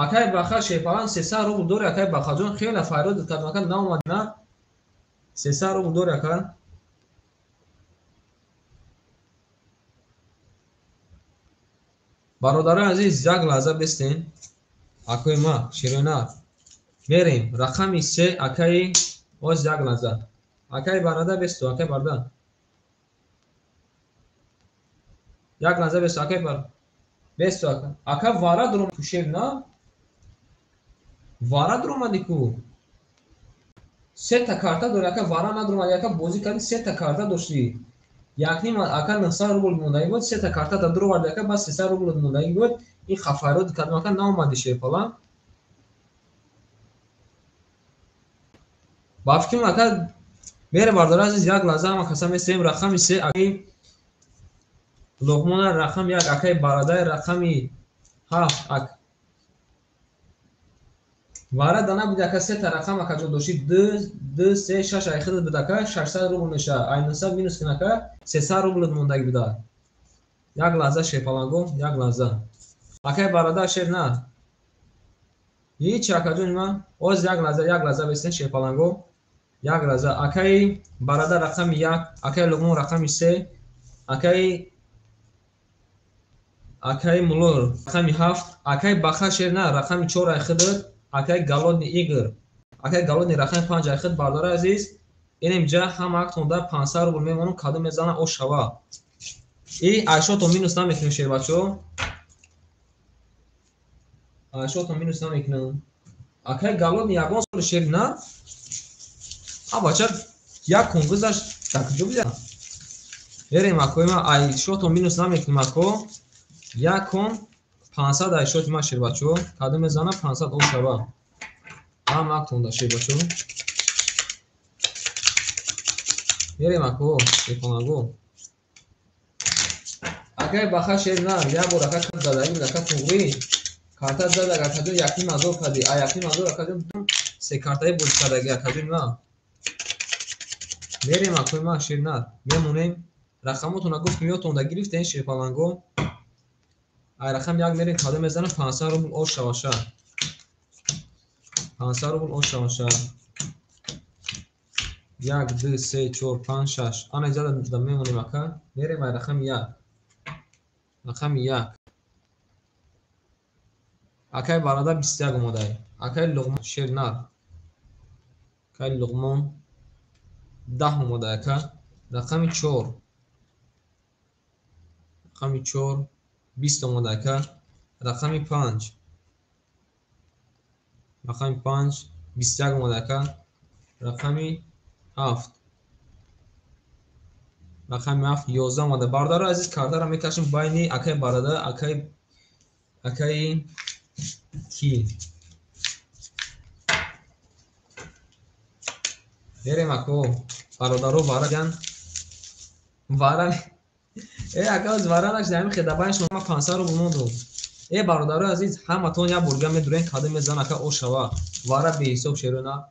акай баха шефалан 300 рубл дори акай бахаҷон хеле файрод кадмака наомад на 300 рубл дори акай бародари азиз як лаҳза бистен акои ма ширӯнар мерем рақами 3 акаи оз як лаҳза акай барада бесту акай барда як лаҳза бесту акай бар бесту ака вара дурум кушев на вара дуромади ку 3 та карта дори ака вара надуромади ака бозӣ карди 3 та карта дошти якним ака 900 рубл мондаги буд 3 та карта да дуроварди ака бас 300 рубл мондаги буд ин хафайрод кардам ака наомади шефалан ба фикрам ака мере бардора азиз як лаҳза ҳама каса месем рақами 3 акаи луқмона рақами 1 акаи барадаи рақами 7 вара дана буд ака 3 та рақам ака ҷо дошти 2 3 6 айхидат буд ака 600 рубл меша ай 900 минус кин ака 300 рубл мондаги буда як лаҳза шефаланго як лаҳза акай барада шер на ҳеҷ ака ҷон ма оз як лаҳза бестен шефаланго як лаҳза акаи барада рақами 1 акаи луқмон рақами 3 акаи мулор рақами 7 акаи баха шер на рақами 4 айхидат акай галодни игр акай галодни рақами 5 айхид бардора азиз инем ҷа ҳама актонда 500 рубл мемонам каду мезана о шава и айшото минус наметунем шер бачо шотам минус намекунам. Акай галлон ягон сол шер на? Бача як кун гузашт такҷуб я. Берем акои ма ай шотам минус намекунам ако. Як кун 500 ай шоти ма шер бачо. Каду мезанам 500 о шава. Ам актунда шер бачо. Берем ако шефонаго. Акай баха шер на я бор ака задаи ака тугри. Карта зада акаҷо яки мазор кади. А яки мазор акаҷо се картаи буз кадаги акаҷо на. Берем акои ма шер на. Мемонем рақамотуна гуфтим ётонда гирифтен шефаланго. Ай рақам як мерем каду мезанам 500 рубл ош шаваша. 500 рубл ош шаваша. 1 2 3 4 5 6 ана зада мемонем ака. Мерем ай рақам 1. Рақам 1. Акай барада 21 омадай. Акай луғмон шер нар. Акай луғмон 10 омадай ака. Рақами 4. Рақами 4 20 омадай ака. Рақами 5. Рақами 5 21 омадай ака. Рақами 7. Рақами 7 11 омадай. Бародаро азиз картара мекашем байни акай барада акай ки. Берем ако бародаро варадан вара ака аз варанаш дами хедабанш ма 500 рубл монду. Бародаро азиз ҳаматон як бурга медурен каду мезан ака ошава. Вара беҳисоб шерона.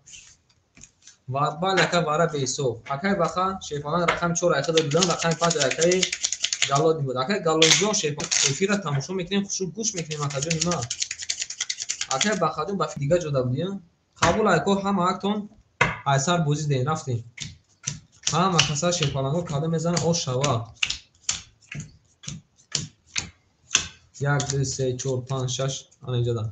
Ва бале ака вара беҳисоб. Акай баха шефалан рақам 4 айхи додам рақам 5 акай галоди буд. Акай галоҷо шефа эфира тамошо мекунем хушук гӯш мекунем акаҷо нима. Акай бахадун ба дига ҷода будем. Қабул айко ҳама актон айсар бозӣ ден рафтем. Ҳама каса шефаланго каду мезана ош шава. 1 2 3 4 5 6 ана инҷода.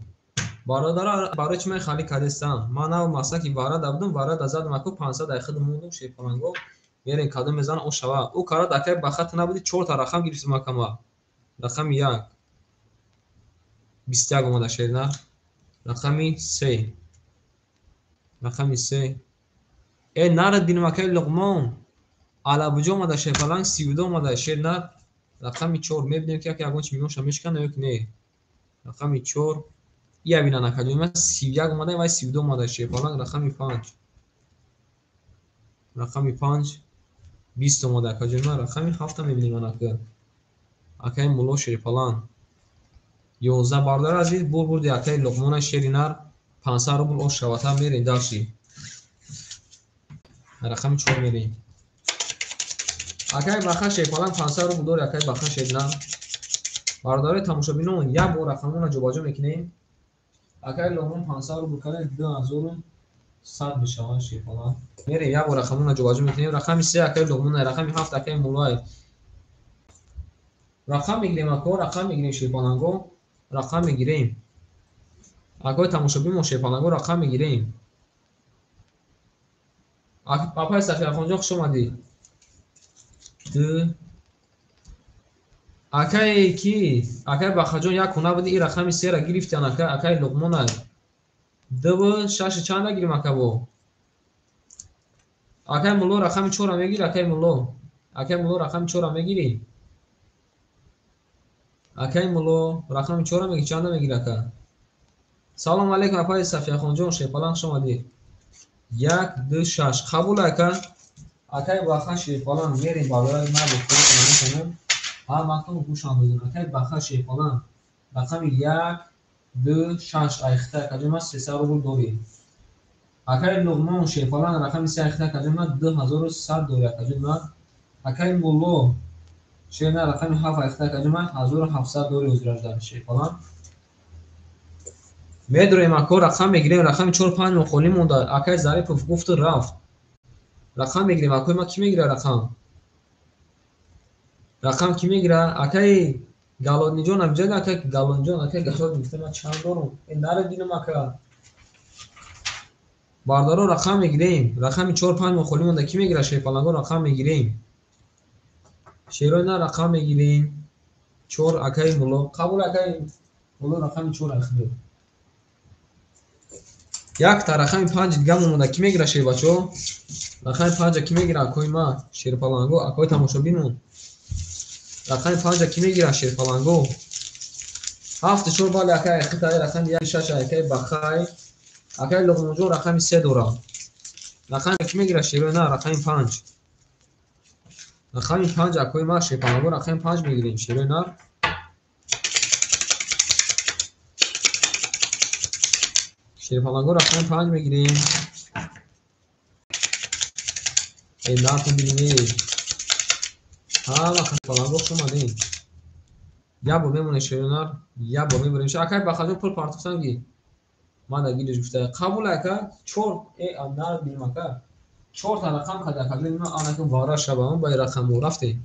Бародара барои чӣ ман хали кардестам? Ман нав масаки варада будум, варада задум ако 500 айхи мондум шефаланго. Мерем каду мезана ош шава. Ӯ карад акай ба хат набуди 4 та рақам гирифтим акама. Рақами 1 21 омада шерна. Рақами 3. Рақами 3. Нара динамакай луғмон. Алабуҷо омада шефаланг 32 омада шерна. Рақами 4 мебинем ки ягон чи миёша мешкана ёки не. Рақами 4 я бинан акаҷо ма 31 омада ва 32 омада шефаланг. Рақами 5. Рақами 5 20 омада акаҷо ма. Рақами 7 мебинем анака. Акай муло шефаланг 11 бардар азиз бурди акай луғмона шеринар 500 рубл ош шавата мерем даши. Рақами 4 мерем. Акай баха шефаланг 500 рубл дори акай баха шерина. Бардари тамошобинон як бор рақамона ҷобаҷо мекунем. Акай луғмон 500 рубл кара 2100 мешавад шефаланг. Мерем як бор рақамона ҷобаҷо мекунем. Рақами 3 акай луғмона, рақами 7 акай мулоай. Рақам мегирем ако, рақам мегирем шефаланго. Рақам мегирем. Акой тамошобин шефаланго рақам мегирем. Апай Сафиахонҷон хуш омадӣ. Акай ки акай бахаҷон як куна буди и рақами 3 ра гирифтан акай луғмонай. 2 6 чанда гирем акаво. Акай муло рақами 4 ра мегири акай муло. Акай муло рақами 4 ра мегири. Акай муло рақами 4 ра мегири чанда мегири ака. Салом алейкум апай Сафиахонҷон шефаланг хуш омадӣ. 1 2 6 қабул ака. Акай баха шефаланг мерем барои ма бухтонам. Ҳаматон гӯшам бидун. Акай баха шефаланг рақами 1 2 6 айхта акаҷо ма 300 рубл дори. Акай луғмон шефаланг рақами 3 айхта акаҷо ма 2100 дори акаҷо ма. Акай муло шерна рақами 7 айхта акаҷо ма 1700 дори узраждан шефаланг. Медурем ако рақам мегирем. Рақами 4 5 мохоли монда. Акай Зарипов гуфту рафт. Рақам мегирем. Акой ма ки мегира рақам? Рақам ки мегира? Акай Галодниҷон абҷад акай Галонҷон акай гашод гуфта ма чанд дорум. Нара динам ака. Бардаро рақам мегирем. Рақами 4 5 мохоли монда. Ки мегира шефаланго рақам мегирем. Шерой на рақам мегирем. 4 акай муло. Қабул акай муло рақами 4 айхидо. یک تا рақами 5 дига момонда ки мегира шер бачо рақами 5 ки мегира акои ма шерпаланго акои тамошобинмон рақами 5 ки мегира шерпаланго 7 4 бали акай хитай рақами 1 6 акай бахай акай луғмонҷо рақами 3 дора рақами ки мегира шерои на рақами 5 рақами 5 акои ма шерпаланго рақами 5 мегирем шерои на шерпаланго рақами 5 мегирем нархи бинем ҳама шерпаланго шумадем як бор мемоне шерои нар як бор мебарем акай бахаҷо пул партофтанги мада гилиш гуфта қабул ака 4 нар бинем ака 4 та рақам када ака бинем анаки вара шабам ба рақамо рафте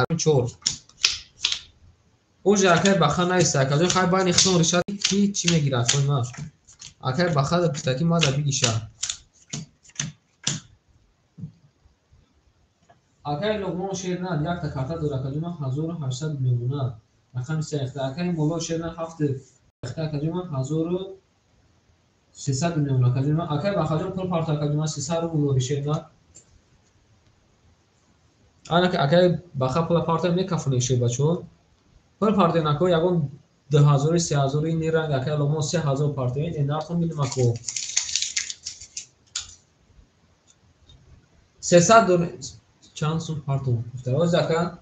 4 оҷа акай баха наиста ака ҷо хай байни хитон ришад ки чӣ мегира акои ма акай баха да гуфта ки мада бигиша акай луғмон шернад як та карта дора ака ҷо ма 1800 мемонад рақами 3 ихта акай моло шернад 7 ихта ака ҷо ма 1300 мемонад ака ҷо ма акай баха ҷо пул парта ака ҷо ма 300 рубл лори шернад анаки акай баха пула парта мекафуне шер бачо пул парта нако ягон 2000 3000 ин ранг акай луғмон 3000 парта ин нартон бинем ако 300 дор чанд сум парту гуфтароз ака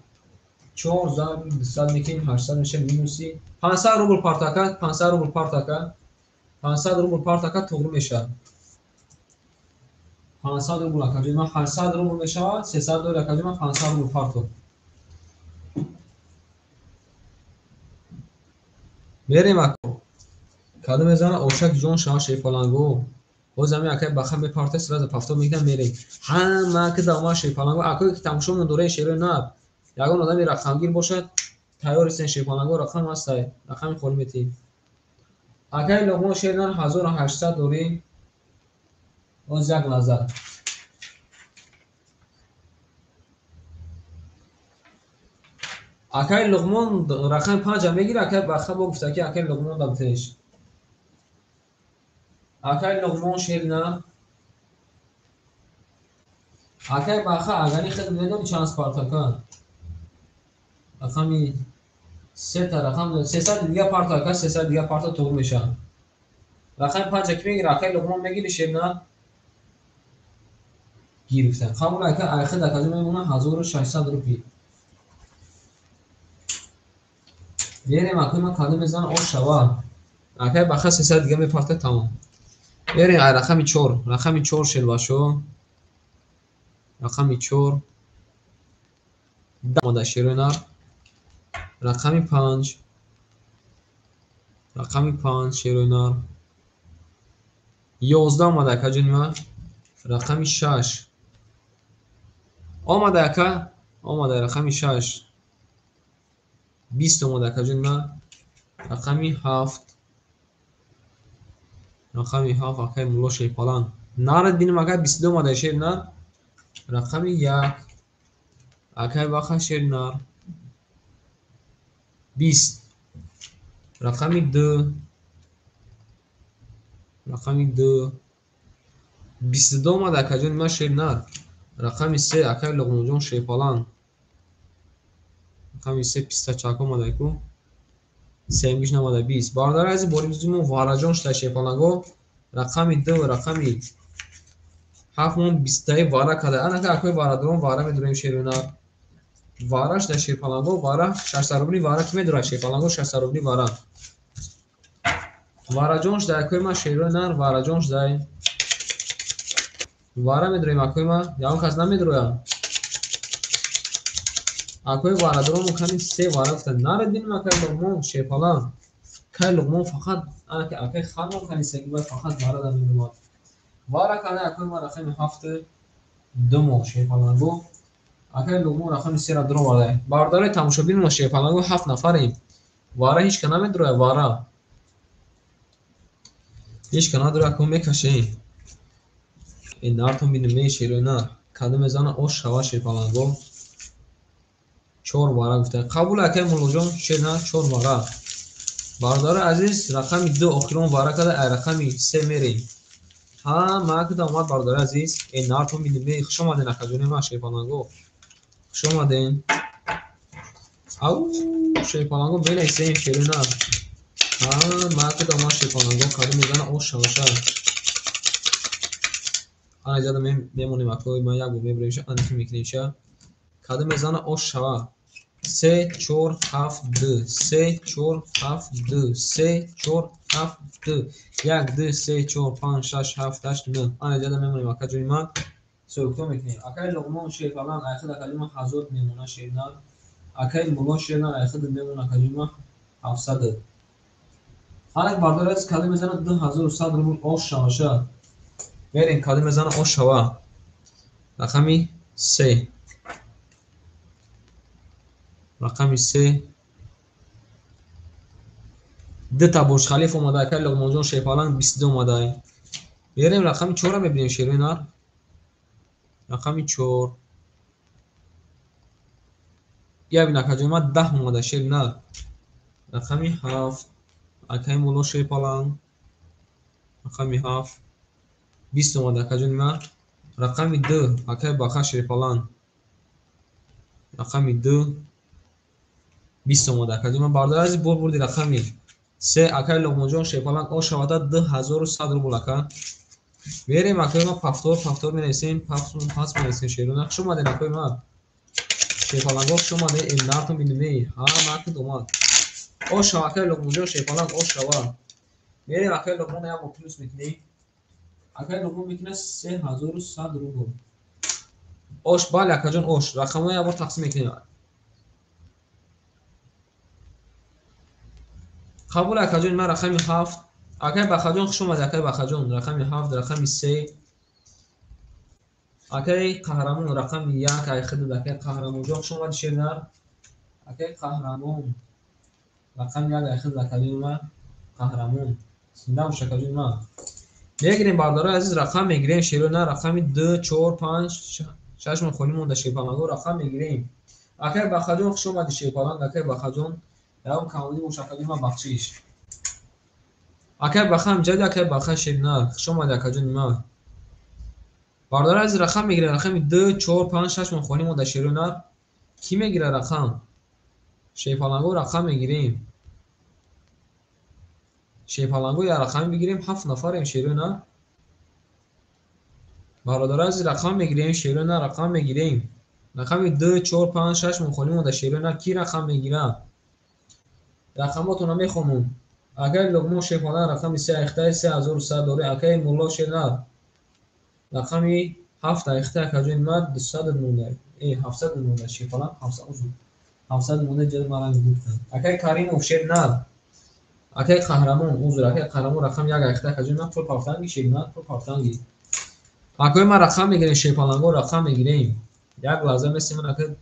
4200 мекин 800 меша минуси 500 рубл партака 500 рубл партака 500 рубл партака тугру меша 500 рубл ака ҷома 800 рубл меша 300 дор ака ҷома 500 рубл парту мерем ако каду мезана ошак ҷон шава шефаланго боз ами акай баха мепарта сразу пафто мегидам мерем ҳама ки давма шефаланго акои ки тамошомон дораи шерои наб ягон одами рақамгир бошад тайёр истен шефаланго рақам ҳастай рақами холӣ метиҳем акай луғмон шернан 1800 дорем боз як назар акай луғмон рақами 5 мегира акай баха бо гуфта ки акай луғмон дабтеш акай луғмон шерна акай баха агани хед медони чанд спартака рақами 3 та рақам 300 дига парта 300 дига парта тугр меша рақами 5 ки мегира акай луғмон мегири шерна гирифта қабул ака айхед ака мемона 1600 рупи берем акои ма каду мезана ош шава акай баха 300 дига мепарта тамом берем ай рақами 4 шелбашо рақами 4 дамода шерои нар рақами 5 шерои нар 11 омада ака ҷонима рақами 6 омада ака омада рақами 6 20 омада ака ҷонима рақами 7 акай муло шефалан нарад бинем акай 22 омада шер нар рақами 1 акай баха шер нар 20 рақами 2 22 омада ака ҷонима шер нар рақами 3 акай луғмонҷон шефалан рақами 3 пистачак омада ку 3 гиш намада 20 бародари ази бори бизумон вараҷон шуда шефаланго рақами 2 рақами 7 мон 20 вара када анака акои варадорон вара медурем шерои нар вара шуда шефаланго вара 600 рубли вара ки медурад шефаланго 600 рубли вара вараҷон шуда акои ма шерои нар вараҷон шуда вара медурем акои ма ягон кас намедурояд акои варадорон кани 3 вара гуфтанд нарад бинем акай луғмон шефалан кай луғмон фақат акай халмон кани сегиба фақат вара да медумад вара када акои ма рақами 7 думо шефаланго акай луғмон рақами 3 ра дуро вардай бардори тамошобин мо шефаланго 7 нафарем вара ҳеч ка намедуроя вара ҳеч ка надуроя ко мекашем ин нартон бинем шерои на каду мезана ош шава шефаланго 4 вара гуфта қабул акай мулоҷон шена 4 вара бардори азиз рақами 2 охирон вара када ай рақами 3 мерем ها معك اومد برادر عزیز این نارتون میدیم خوش اومدین اکاجون ما شیپالانگو خوش اومدین او شیپالانگو بنویسه این شیرین ها معك اومد شیپالانگو کاری میزنه او شوشه آن ایجاد میمونیم اکوی ما یک بود میبریمشه انتی میکنیمشه کاری میزنه او شوه 3 4 7 2 3 4 7 2 3 4 7 2 1 2 3 4 5 6 7 8 9 آن جدا میمونیم اکا جوی ما سوکتو میکنیم اکای لغمان شیر فلان اخد اکا حضور میمونه شیرنا اکای ملون شیرنا اخد میمونه اکا جوی ما 700 حالا باردار از کلی میزنه 2100 روبل آش شواشه بریم کلی میزنه آش شوا رقمی 3 رقمی 3 دو تا برج خلیفه اومده که لقمان جان شیپالان 22 اومده بریم رقم 4 رو ببینیم شیرینار رقم 4 یا ببین اکا جان 10 اومده شیرینار رقم 7 اکای مولو شیپالان رقم 7 20 اومده اکا جان رقم 2 اکای باخا شیپالان رقم 2 20 اومده اکا جان باردار از بردی رقم 3 اکای لقمان جان شیپالان او شواده 2100 روبل اکا بریم اکای ما پفتور می نویسیم پس می نویسیم شیرون خوش اومدین اکای ما شیپالانگو خوش اومده این نارتون بینیمی ها مکد اومد او شوا اکای لقمان جان شیپالانگ او شوا بریم اکای لقمان یا با پلوس میکنی اکای لقمان میکنه 3100 روبل اوش بله اکا جان اوش رقم یا بار تقسیم میکنی قبول اکا جان من رقم 7 اکای بخا جان خوش اومده اکای بخا جان رقم 7 رقم 3 اکای قهرمان رقم 1 اکای خدود اکای قهرمان جان خوش اومده شیرنار اکای قهرمان رقم 1 اکای خدود اکای ما قهرمان سندم شکل ما میگیریم باردار عزیز رقم میگیریم شیرنار رقم 2 4 5 6 میخونیم اون شیپالانگو رقم میگیریم اکای بخا جان خوش اومده شیپالانگ اکای بخا جان داوم کاملی مشکلی ما بخشیش اکای بخام جدی اکای بخا شیرنار خوش اومده اکا جان ما باردار از رقم میگیره رقم 2 4 5 6 میخونیم اون شیرنار کی میگیره رقم شیپالانگو رقم میگیریم شیپالانگو یا رقم میگیریم 7 نفریم شیرنار باردار از رقم میگیریم شیرنار رقم میگیریم رقم 2 4 5 6 میخونیم اون شیرنار کی رقم میگیره رقماتون رو میخونم اگر لقمه شیپالانگ رقم 3 اختای 3100 داره اکای مولا شیرنار رقمی 7 اخته اکا جون ما 200 مونه ای 700 مونه شیپالانگ 700 مونه جد ما گفتن اکای کاریم شیرنار اکای قهرمان حضور اکای قهرمان رقم 1 اخته اکا جون ما پول پافتنگی شیرنار پول پافتنگی اکای ما رقم میگیریم شیپالانگو رقم میگیریم یک لازم است من اکای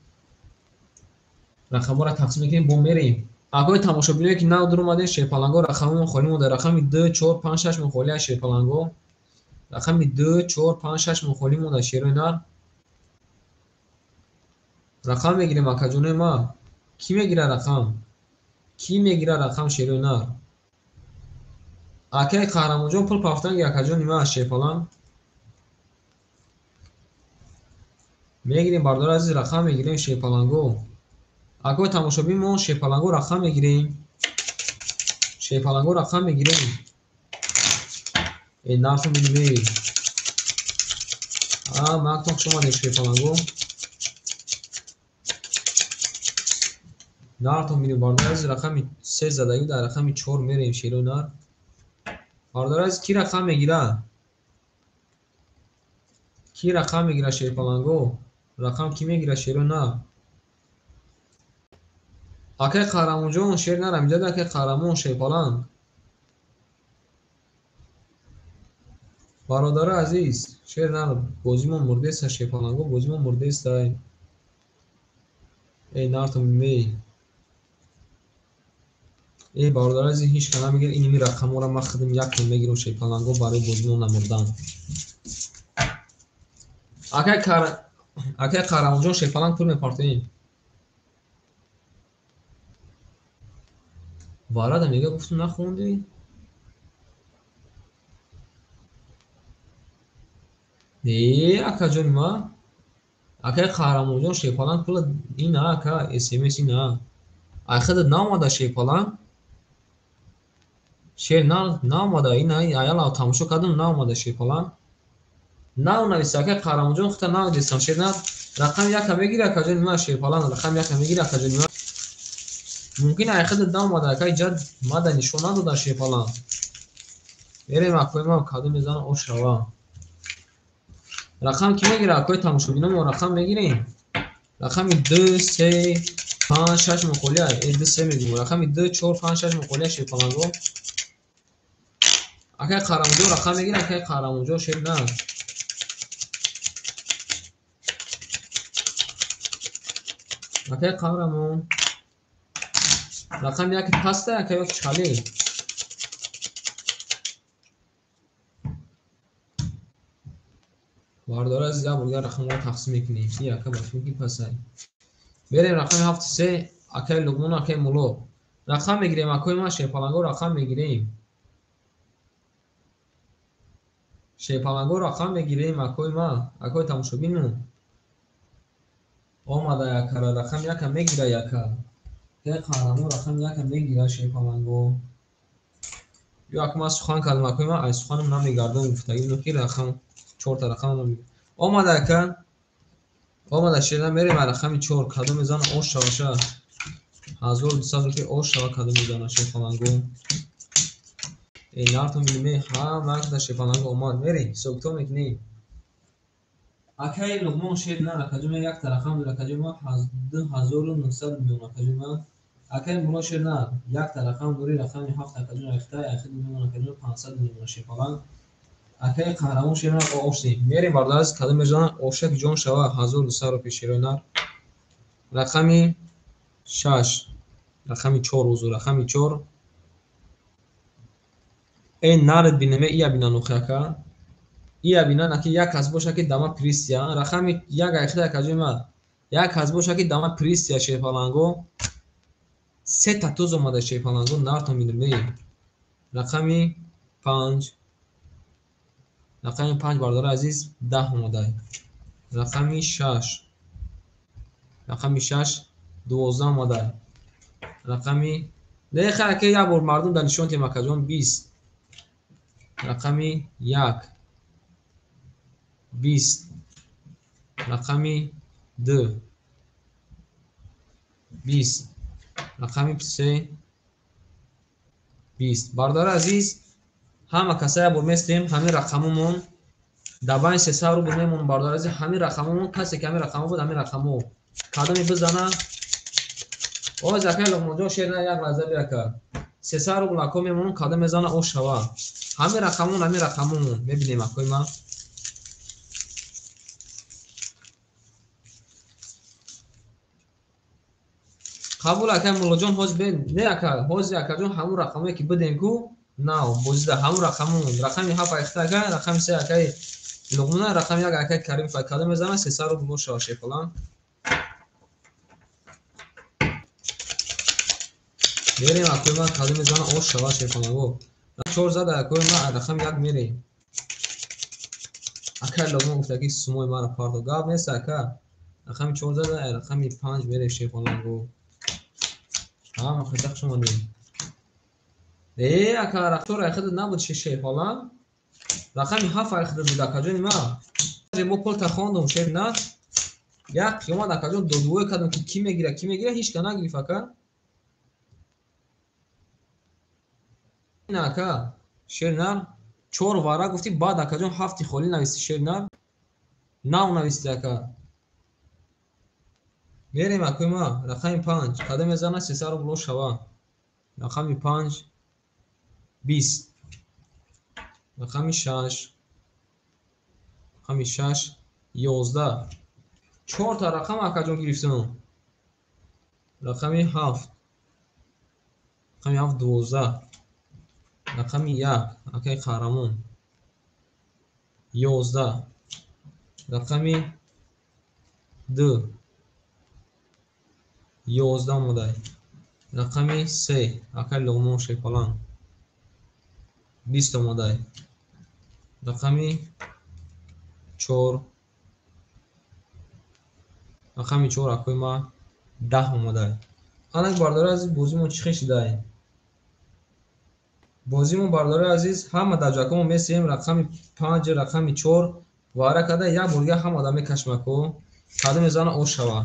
رقم را تقسیم میکنیم بو میریم اکای تماشابینی که نو در اومده شیپالانگو رقم خونیم در رقم 2 4 5 6 مخولی شیپالانگو رقم 2 4 5 6 مخولی مون شیرنار رقم میگیریم اکا جون ما کی میگیره رقم کی میگیره رقم شیرنار اکای قهرمان جون پول پافتن اکا جون ما شیپالانگ میگیریم باردار عزیز رقم میگیریم شیپالانگو اکای تماشابین ما شیپالانگو رقم میگیریم شیپالانگو رقم میگیریم این نافو میگیریم مکتوب شما در شیپالانگو نارتون میریم باردار از رقم 3 زدگی در رقم 4 میریم شیرنار باردار از کی رقم میگیره کی رقم میگیره شیپالانگو رقم کی میگیره شیرنار اکای قهرمان جون شیرنار امجد اکای قهرمان شیپالانگ برادر عزیز شیرنار بازیمون مرده است شیپالانگو بازیمون مرده است ای نارتون می ای باردار عزیز هیچ کنه میگه اینی رقم را ما خودم یک تون میگیرم شیپالانگو برای بازیمون نمردن اکای قهرمان جون شیپالانگ پول میپارتیم وارد میگه گفتم نخوندی ака ҷони ма акаи қаҳрамонҷон шепалан пула ина ака смс ина айхудат наомада шепалан шер наомада ина аяла тамошо кардам наомада шепалан навнависта акаи қаҳрамонҷон хута навдистам шер на рақам яка мегири ака ҷони ма шепалан рақам яка мегири ака ҷони ма мумкин айхудат наомада акаи ҷад мада нишон надода шепалан мерем акои ма каду мезанам ош шава рақам ки мегира акои тамошобино мо рақам мегирем рақами 2 3 5 6 муқолия 2 3 мегирем рақами 2 4 5 6 муқолия шепаланго акаи қаҳрамонҷо рақам мегира акаи қаҳрамонҷо шер на акаи қаҳрамон рақам яки паста акаи ёки чали бардора аз я бурга рақамро тақсим мекунем ки яка башуки пасай берем рақами 73 акаи луқмон акаи мулло рақам мегирем акои ма шепаланго рақам мегирем шепаланго рақам мегирем акои ма акои тамошобину омада якара рақам яка мегира яка акаи қаҳрамон рақам яка мегира шепаланго якма сухан кардам акои ма ай суханам намегардон гуфтагӣ ки рақам 4 та рақам омада ака омада шера мерем рақами 4 каду мезана ош шаваша 1200 рупия ош шава каду мезана шепаланго нарто милиме ҳама да шепаланго омад мерем сокто мекунем акаи луқмон шер на акаҷума як та рақам дора акаҷума 2900 миллион акаҷума акаи мулло шер на як та рақам дори рақами 7 акаҷума рехта яхид миллион акаҷума 500 миллион шепалан акаи қаҳрамон шер на ошти мерем бардоаз каду мезана ошаки ҷон шава 1200 рупия шерои нар рақами 6 рақами 4 узур рақами 4 нард бинеме ия бина нухака ия бина наки як кас боша ки дама пристия рақами як айхда акаҷума як кас боша ки дама пристия шепаланго 3 та туз омада шепаланго нарто бинеме рақами 5 рақами 5 бардора азиз 10 омадай рақами 6 рақами 6 12 омадай рақами леха аки як бор мардум дар нишон тем акаҷон 20 рақами 1 20 рақами 2 20 рақами 3 20 бардора азиз ҳама касая бор местем ҳамин рақамумон дабайн 300 рубл мемон бардора азиз ҳамин рақамумон касе ки ҳамин рақамо буд ҳамин рақамо кадоми бизана оз акаи луқмонҷон шерна як лаҳза бирака 300 рубл ако мемон кадо мезана ош шава ҳамин рақамон ҳамин рақамумон мебинем акои ма қабул акаи муллоҷон ҳоз бе не ака ҳози акаҷон ҳамун рақамое ки будем ку нав бозида ҳамун рақамон рақами 7 айхта ака рақами 3 акаи луқмона рақами 1 акаи карим фай кадо мезана 300 рубл бош шава шефалан берем акои ма каду мезана ош шава шефаланго 4 зада акои ма рақами 1 мерем акаи луқмон гуфта ки сумои мара пардо гап нест ака рақами 4 зада рақами 5 мерем шефаланго ҳама хитақ шумо дем ака рақтор айхуда набуд шефалан рақами 7 айхуда буд акаҷони ма мо пулта хондум шеф на як қимат акаҷон додувое кардам ки ки мегира ҳеҷ ка нагирифт ака ака шернар 4 вара гуфти баъд акаҷон 7 холӣ нависти шернар нав нависти ака мерем акои ма рақами 5 кадо мезана 300 рубло шава рақами 5 20 рақами 6 рақами 6 11 4 та рақам акаҷон гирифтам рақами 7 рақами 7 12 рақами 1 акаи қаҳрамон 11 рақами 2 11 омадай рақами 3 акаи луқмон шефалан 20 омадай рақами 4 рақами 4 акои ма 10 омадаи. анак бардори азиз бозимон чӣ хешидаем? бозимон бардори азиз ҳама даҷакамо месием рақами 5 рақами 4 вара када як бурга ҳамада мекашмаку каду мезана ош шава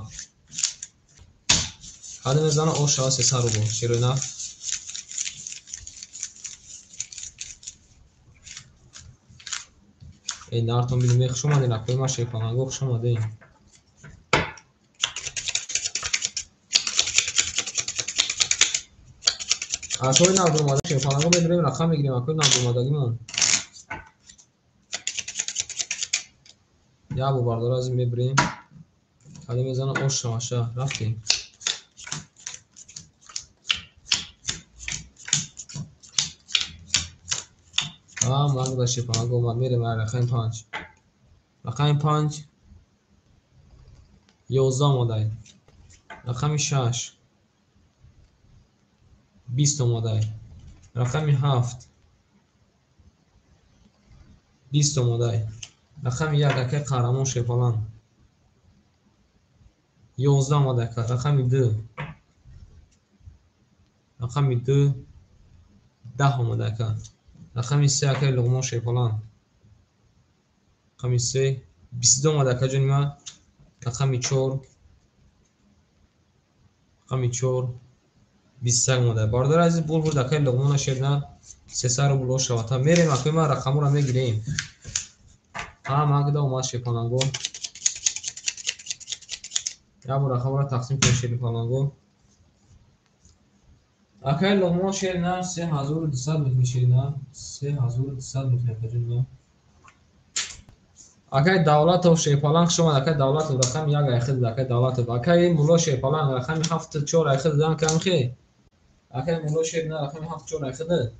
каду мезана ош шава 300 рубл широина эй нартон бинем хуш омадин акои ма шефаланго хуш омадин акои навдумада шефаланго медурем рақам мегирем акои навдумадагимон як бо бардор аз мебирем каду мезана ош шаваша рафтем мангда шефаланго омад мерем рақами 5 рақами 5 11 омадай рақами 6 20 омадай рақами 7 20 омадай рақами 1 акай қаҳрамон шефалан 11 омадай рақами 2 рақами 2 10 омадай ка рақами 3 акай луғмон шефалан рақами 3 22 омадай ка ҷони ма рақами 4 рақами 4 21 омадай бардор азиз бул бурд акай луғмона шерна 300 рубл ош шавата мерем акои ма рақамура мегирем мангда омад шефаланго як бор рақамура тақсим кунем шефаланго акай луғмон шерна 3200 мешерна 3200 мешерна акай давлатов шефалан шумо акай давлатов рақами 1 айхид акай давлатов акай муло шефалан рақами 74 айхид дан камхи акай муло шерна рақами 74 айхид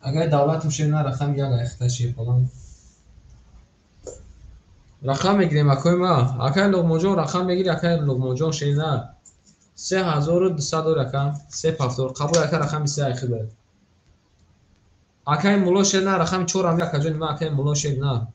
акай давлатов шерна рақами 1 айхид шефалан рақам мегирем акои ма акай луғмонҷон рақам мегири акай луғмонҷон шерна 3200 рака 370 қабул акай рақами 3 айхид акай муло шерна рақами 4 ам ака ҷони ма акай муло шерна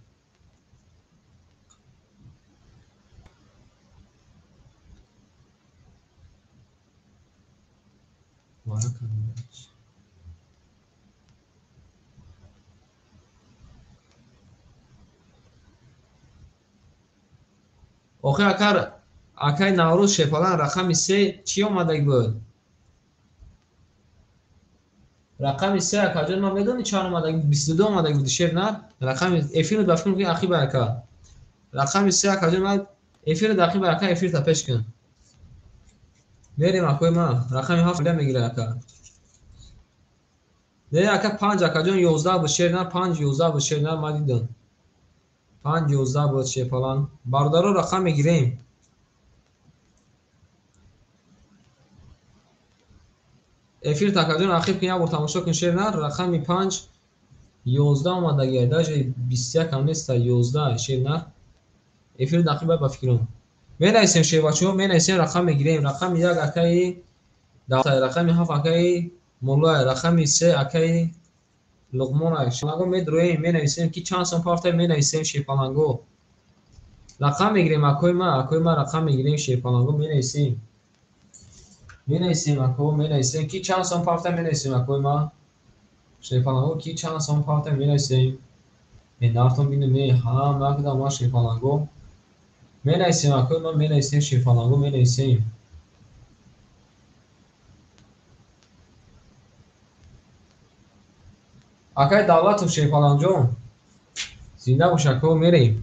охир акай наврӯз шефалан рақами 3 чӣ омадаг буд рақами 3 ака ҷони ма медони чанд омадаг 22 омадаг буди шерна рақами эфиру ба фикр кунед ахи бака рақами 3 ака ҷони ма эфиру дахи бака эфир та пеш кун мерем акои ма рақами 7 мегира ака не ака 5 ака ҷони 11 буд шерна 5 11 буд шерна ма дидам 5 11 буд шефалан бародаро рақам мегирем эфир такаҷон ахиб кун як бор тамошо кун шерна рақами 5 11 омадаги даже 21 ам неста 11 шерна эфир дақиба ба фикром менависем шевачо менависем рақам мегирем рақами 1 акаи давтай рақами 7 акаи муллои рақами 3 акаи луғмона шефаланго медуроем менависем ки чанд сом пафта менависем шефаланго рақам мегирем акои ма рақам мегирем шефаланго менависем ако менависем ки чанд сом пафта менависем акои ма шефаланго ки чанд сом пафта менависем нартон бинем мақда ма шефаланго менависем акои ма менависем шефаланго менависем акай давлатов шефаланҷон зинда бош ако мерем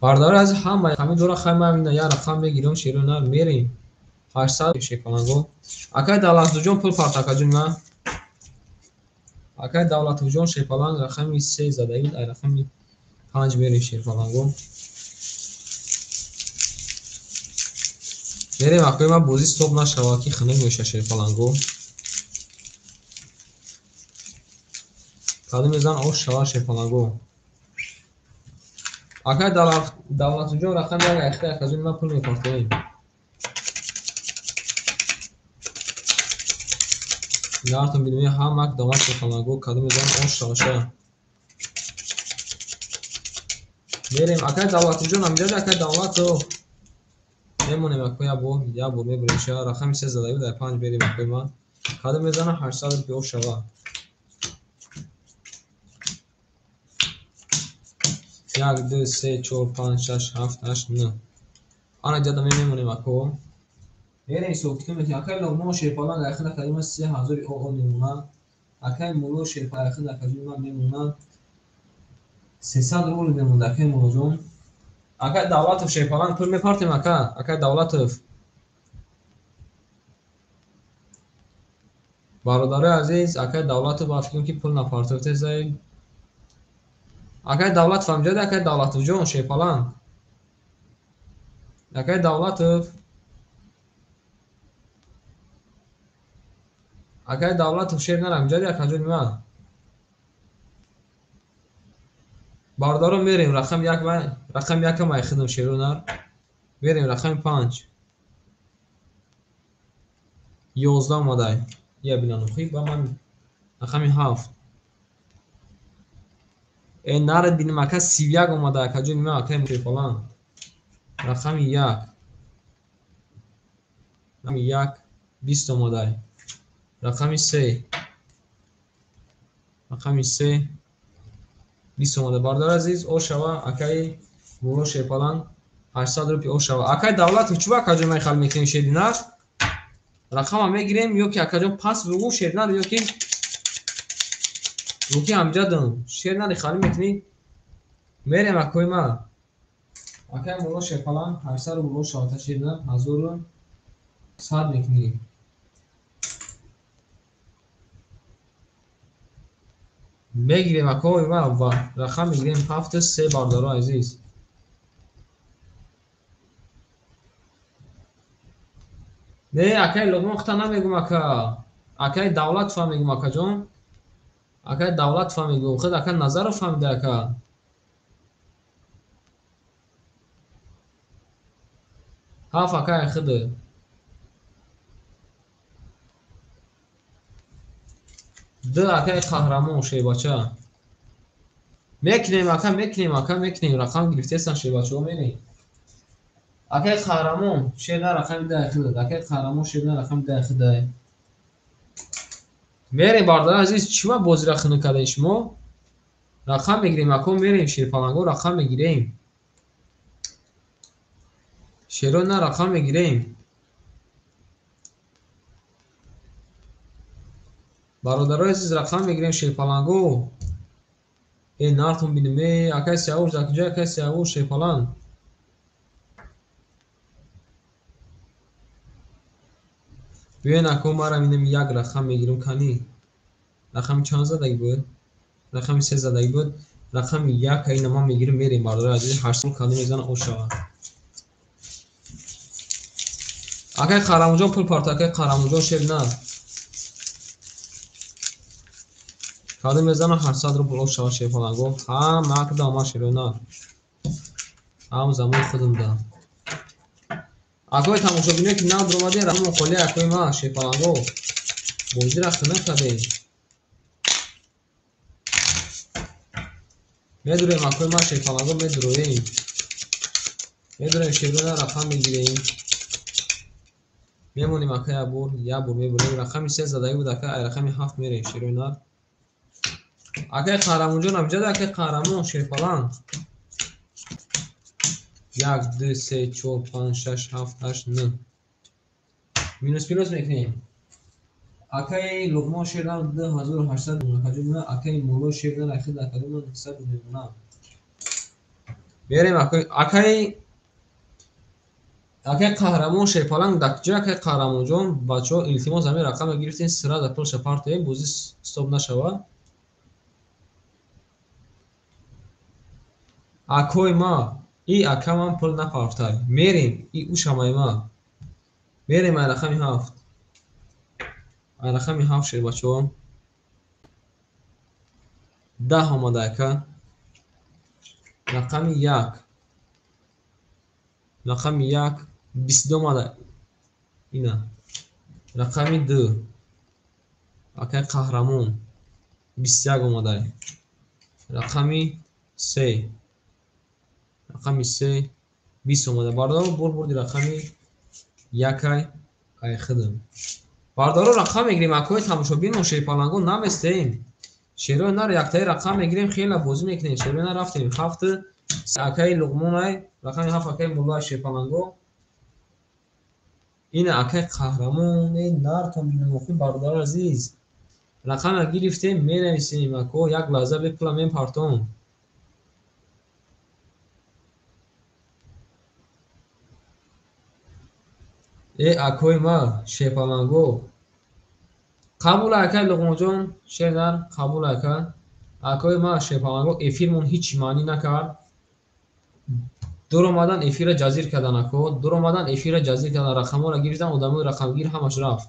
бардор аз ҳама ҳамин дора хайма мина я рақам мегирем шерона мерем 800 шефаланго акай давлатовҷон пул партака ҷон ма акай давлатовҷон шефалан рақами 3 задаид ай рақами 5 мерем шефаланго мерем акои ма бозӣ стоп нашава ки хунук меша шефаланго каду мезан ош шава шефаланго акай давлатовҷон рақами 1 айхта аказони ма пул мепартоем нартон бинем ҳамак давлат шефаланго каду мезан ош шаваша میریم اکای دولت جون هم جد اکای دولت رو میمونیم اکای یا بور میبریم شهر رقم 3 زده بود در 5 بریم اکای ما کادو میزنه 800 روپیه شوا 1 2 3 4 5 6 7 8 9 آنا جد میمونیم اکو میریم سوکتی میکنیم اکای لغمه شیپالان در خیلی کدیم 3000 او نمونه اکای مولو شیپال در خیلی کدیم من میمونه 300 رو نمونه اکای مولو جون اکای دولت شیپالان پول میپارتیم اکای دولت برادر عزیز اکای دولت با فکر که پول نپارتوته زای اکای دولت فهمجد اکای دولت جون شیپالان اکای دولت شیر نرم جدی اکای جون ما باردارو میریم رقم یک ما خدم شیرو نر میریم رقم 5 11 مادای یا بینانو خوب با من رقم 7 این نر بینیم اکای 31 اومده اکای جون ما اکای شیپالان رقم 1 20 اومده رقم 3 20 اومده باردار عزیز او شوا اکای مولو شیپالان 800 روپیه او شوا اکای دولت چوبا کجا میخوال میکنیم شدینا رقم هم میگیریم یو که اکجا پاس بگو شدینا یو که همجد شدینا خالی میکنی میریم اکوی ما اکای مولو شیپالان 800 رو بلو شوا شدینا 1100 میکنی میگیریم اکوی ما و رقم میگیریم 7 3 باردارو عزیز نه اکای لغمه اختا نمیگم اکای دولت فهمیگم اکا جون اکای دولت فهمیگم خود اکای نظر فهمیده اکا هاف اکای خود ده اکای قهرمان شیباچه میکنیم رقم گرفته هستن شیباچه میریم اکای قهرمان شیده رقم ده خود اکای قهرمان شیده رقم ده خود میریم باردار عزیز چما بازی را خنو کده شما رقم میگیریم اکو میریم شیرپالنگو رقم میگیریم شیرو نه رقم میگیریم برادر عزیز رقم میگیریم شیرپالنگو این نارتون بینیم اکای سیاور زکجا اکای سیاور شیرپالنگ بیاین اکو ما را میدیم یک رقم میگیریم کنی رقم 14 زدگی بود رقم 3 زدگی بود رقم 1 این ما میگیریم میریم برادر عزیز 8 کنی میزنه او شوا اکای قهرمان پول پارت اکای قهرمان شیر نه کادو میزنه 800 رو بلو شوا شیپالنگو هم اک داما شیرو نه هم زمان خودم دا اکای تماشا بینه که نه درمادی رقم خالی اکای ما شیپالنگو بوزی رخنه کده میدوریم اکوی ما شیپالنگو میدوریم شیرونه رقم میگیریم میمونیم اکای یا بور میبوریم رقم 3 زدگی بود اکای رقم 7 میریم شیرونه اکای قهرمان جون هم جد اکای قهرمان شیپالنگ 1 2 3 4 5 6 7 8 9 مینوس میکنیم اکای لغمه شیران 2800 میکنیم اکای مولو شیران اخیر اکادون 900 میمونه بریم اکای قهرمان شیپالنگ دکجا اکای قهرمان جون بچه ها التماس همین رقم رو گرفتین سرا در طول شپارت این بوزی ستوب نشوه اکای ما ای اکا من پول نپارتای میریم ای او شمای ما میریم رقم 7 رقم 7 شیر بچه ها 10 آمده اکا رقم 1 22 آمده اینا رقم 2 اکای قهرمان 21 آمده رقم 3 рақами 3 20 омада. Бардор бурди рақами 1 ай хидм. Бардор рақам мегирем, акои тамошобинон шепаланго наместем. Шерои нар яктаи рақам мегирем, хела бозӣ мекунем. Шерои нар рафтем 7 акаи луғмонай рақами 7 акаи муллои шепаланго. ин акаи қаҳрамони нартон бинамохи бародари азиз. рақама гирифтем менависем, ако як лаҳза бепула мепартом. акои ма шепаланго қабул акаи луғмонҷон шенар қабул ака. акои ма шепаланго эфирмон ҳичи маънӣ накард. дур омадан эфира ҷазир кардан ако. дур омадан эфира ҷазир кардан, рақаморо гирифтан, одамои рақамгир ҳамаш рафт.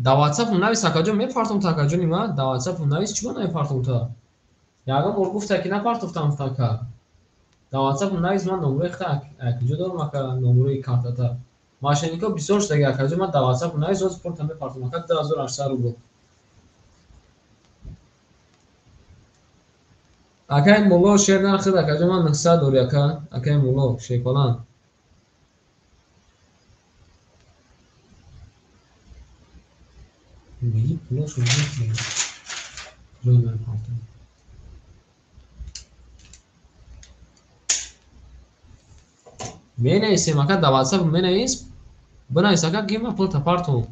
да ватсапу навис акаҷон мепартом такаҷони ма. да ватсапу навис чӣ гона мепартом та? ягон бор гуфта ки напартофтам така. да ватсапу навис ман номерои хта акаҷо дорам ака, номерои картата. мошеннико бисёр шудаги акаҷо, ман да ватсапу навис ҳозир пулта мепартом ака 2800 рубл. акаи мулло шер нархид акаҷо ман 900 дори ака. акаи мулло шепалан бии пулош менависем ака. да ватсап менавис, бинавис ака ки ман пулта партом.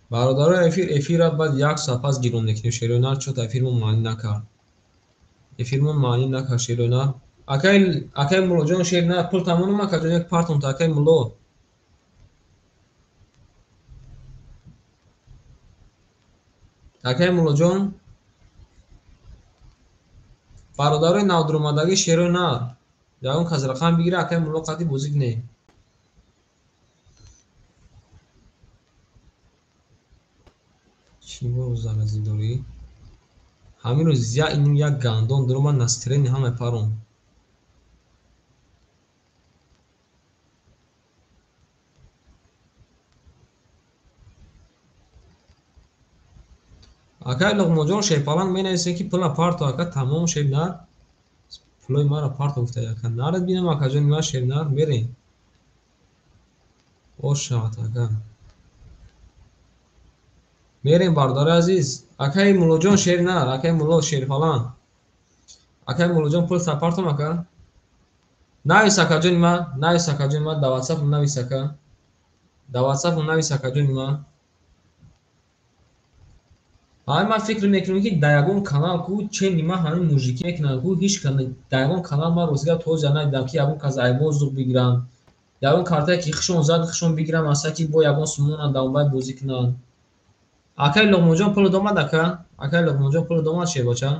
бародарои эфира баъд як соат пас гирон мекунем. шерои нар чот эфирмон маънӣ накард. эфирмон маънӣ накард шерои нар. акаи муллоҷон шер нар пул тамонум акаҷон як партом та акаи мулло. акаи муллоҷон бародарои навдуромадаги шерои нар ягон кас рақам бигира, акаи мулло қадди бозӣ кунем. чӣ бо заразӣ дорӣ? ҳамин рӯз як гандон дурома настрени ҳамаи паром. акаи луғмонҷон шепаланг менависем ки пула парто ака тамом шебнар. пулои маро парто гуфта ака. нарад бинам акаҷони ма шебнар мерем. ошавад ака. мерем бародари азиз. акаи муллоҷон шернар, акаи мулло шерфалан. акаи муллоҷон пул сапартом ака. навис акаҷони ма, навис акаҷони ма, да ватсапу навис ака. да ватсапу навис акаҷони ма. ҳамин ман фикр мекунам ки да ягон канал ку че нима ҳамин мужикӣ мекунанд ку ҳеҷ да ягон канал ман розига тоҷа надидам ки ягон кас айбоз зуғ бигиранд, ягон картае ки хишон зад хишон бигиранд, масалан ки бо ягон сумонанд давомбай бозӣ кунанд. акаи луғмонҷон пул домад ака. акаи луғмонҷон пул домад шебача.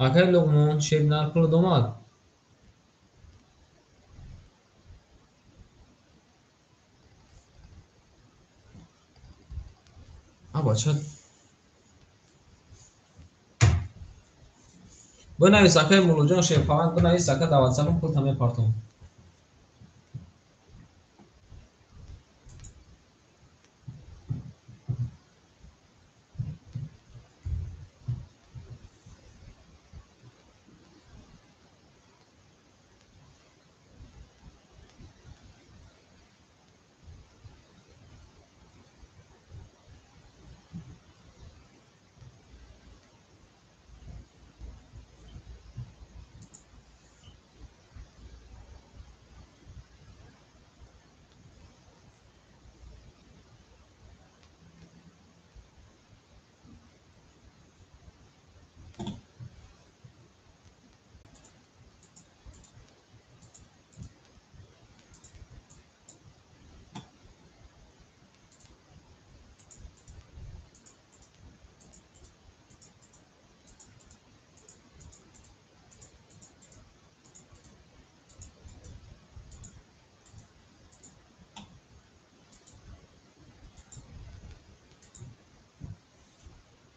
акаи луғмон шебнар пул домад. бача бинавис акаи муллоҷон шерфаланд, бинавис ака да ватсапам пулта мепартом.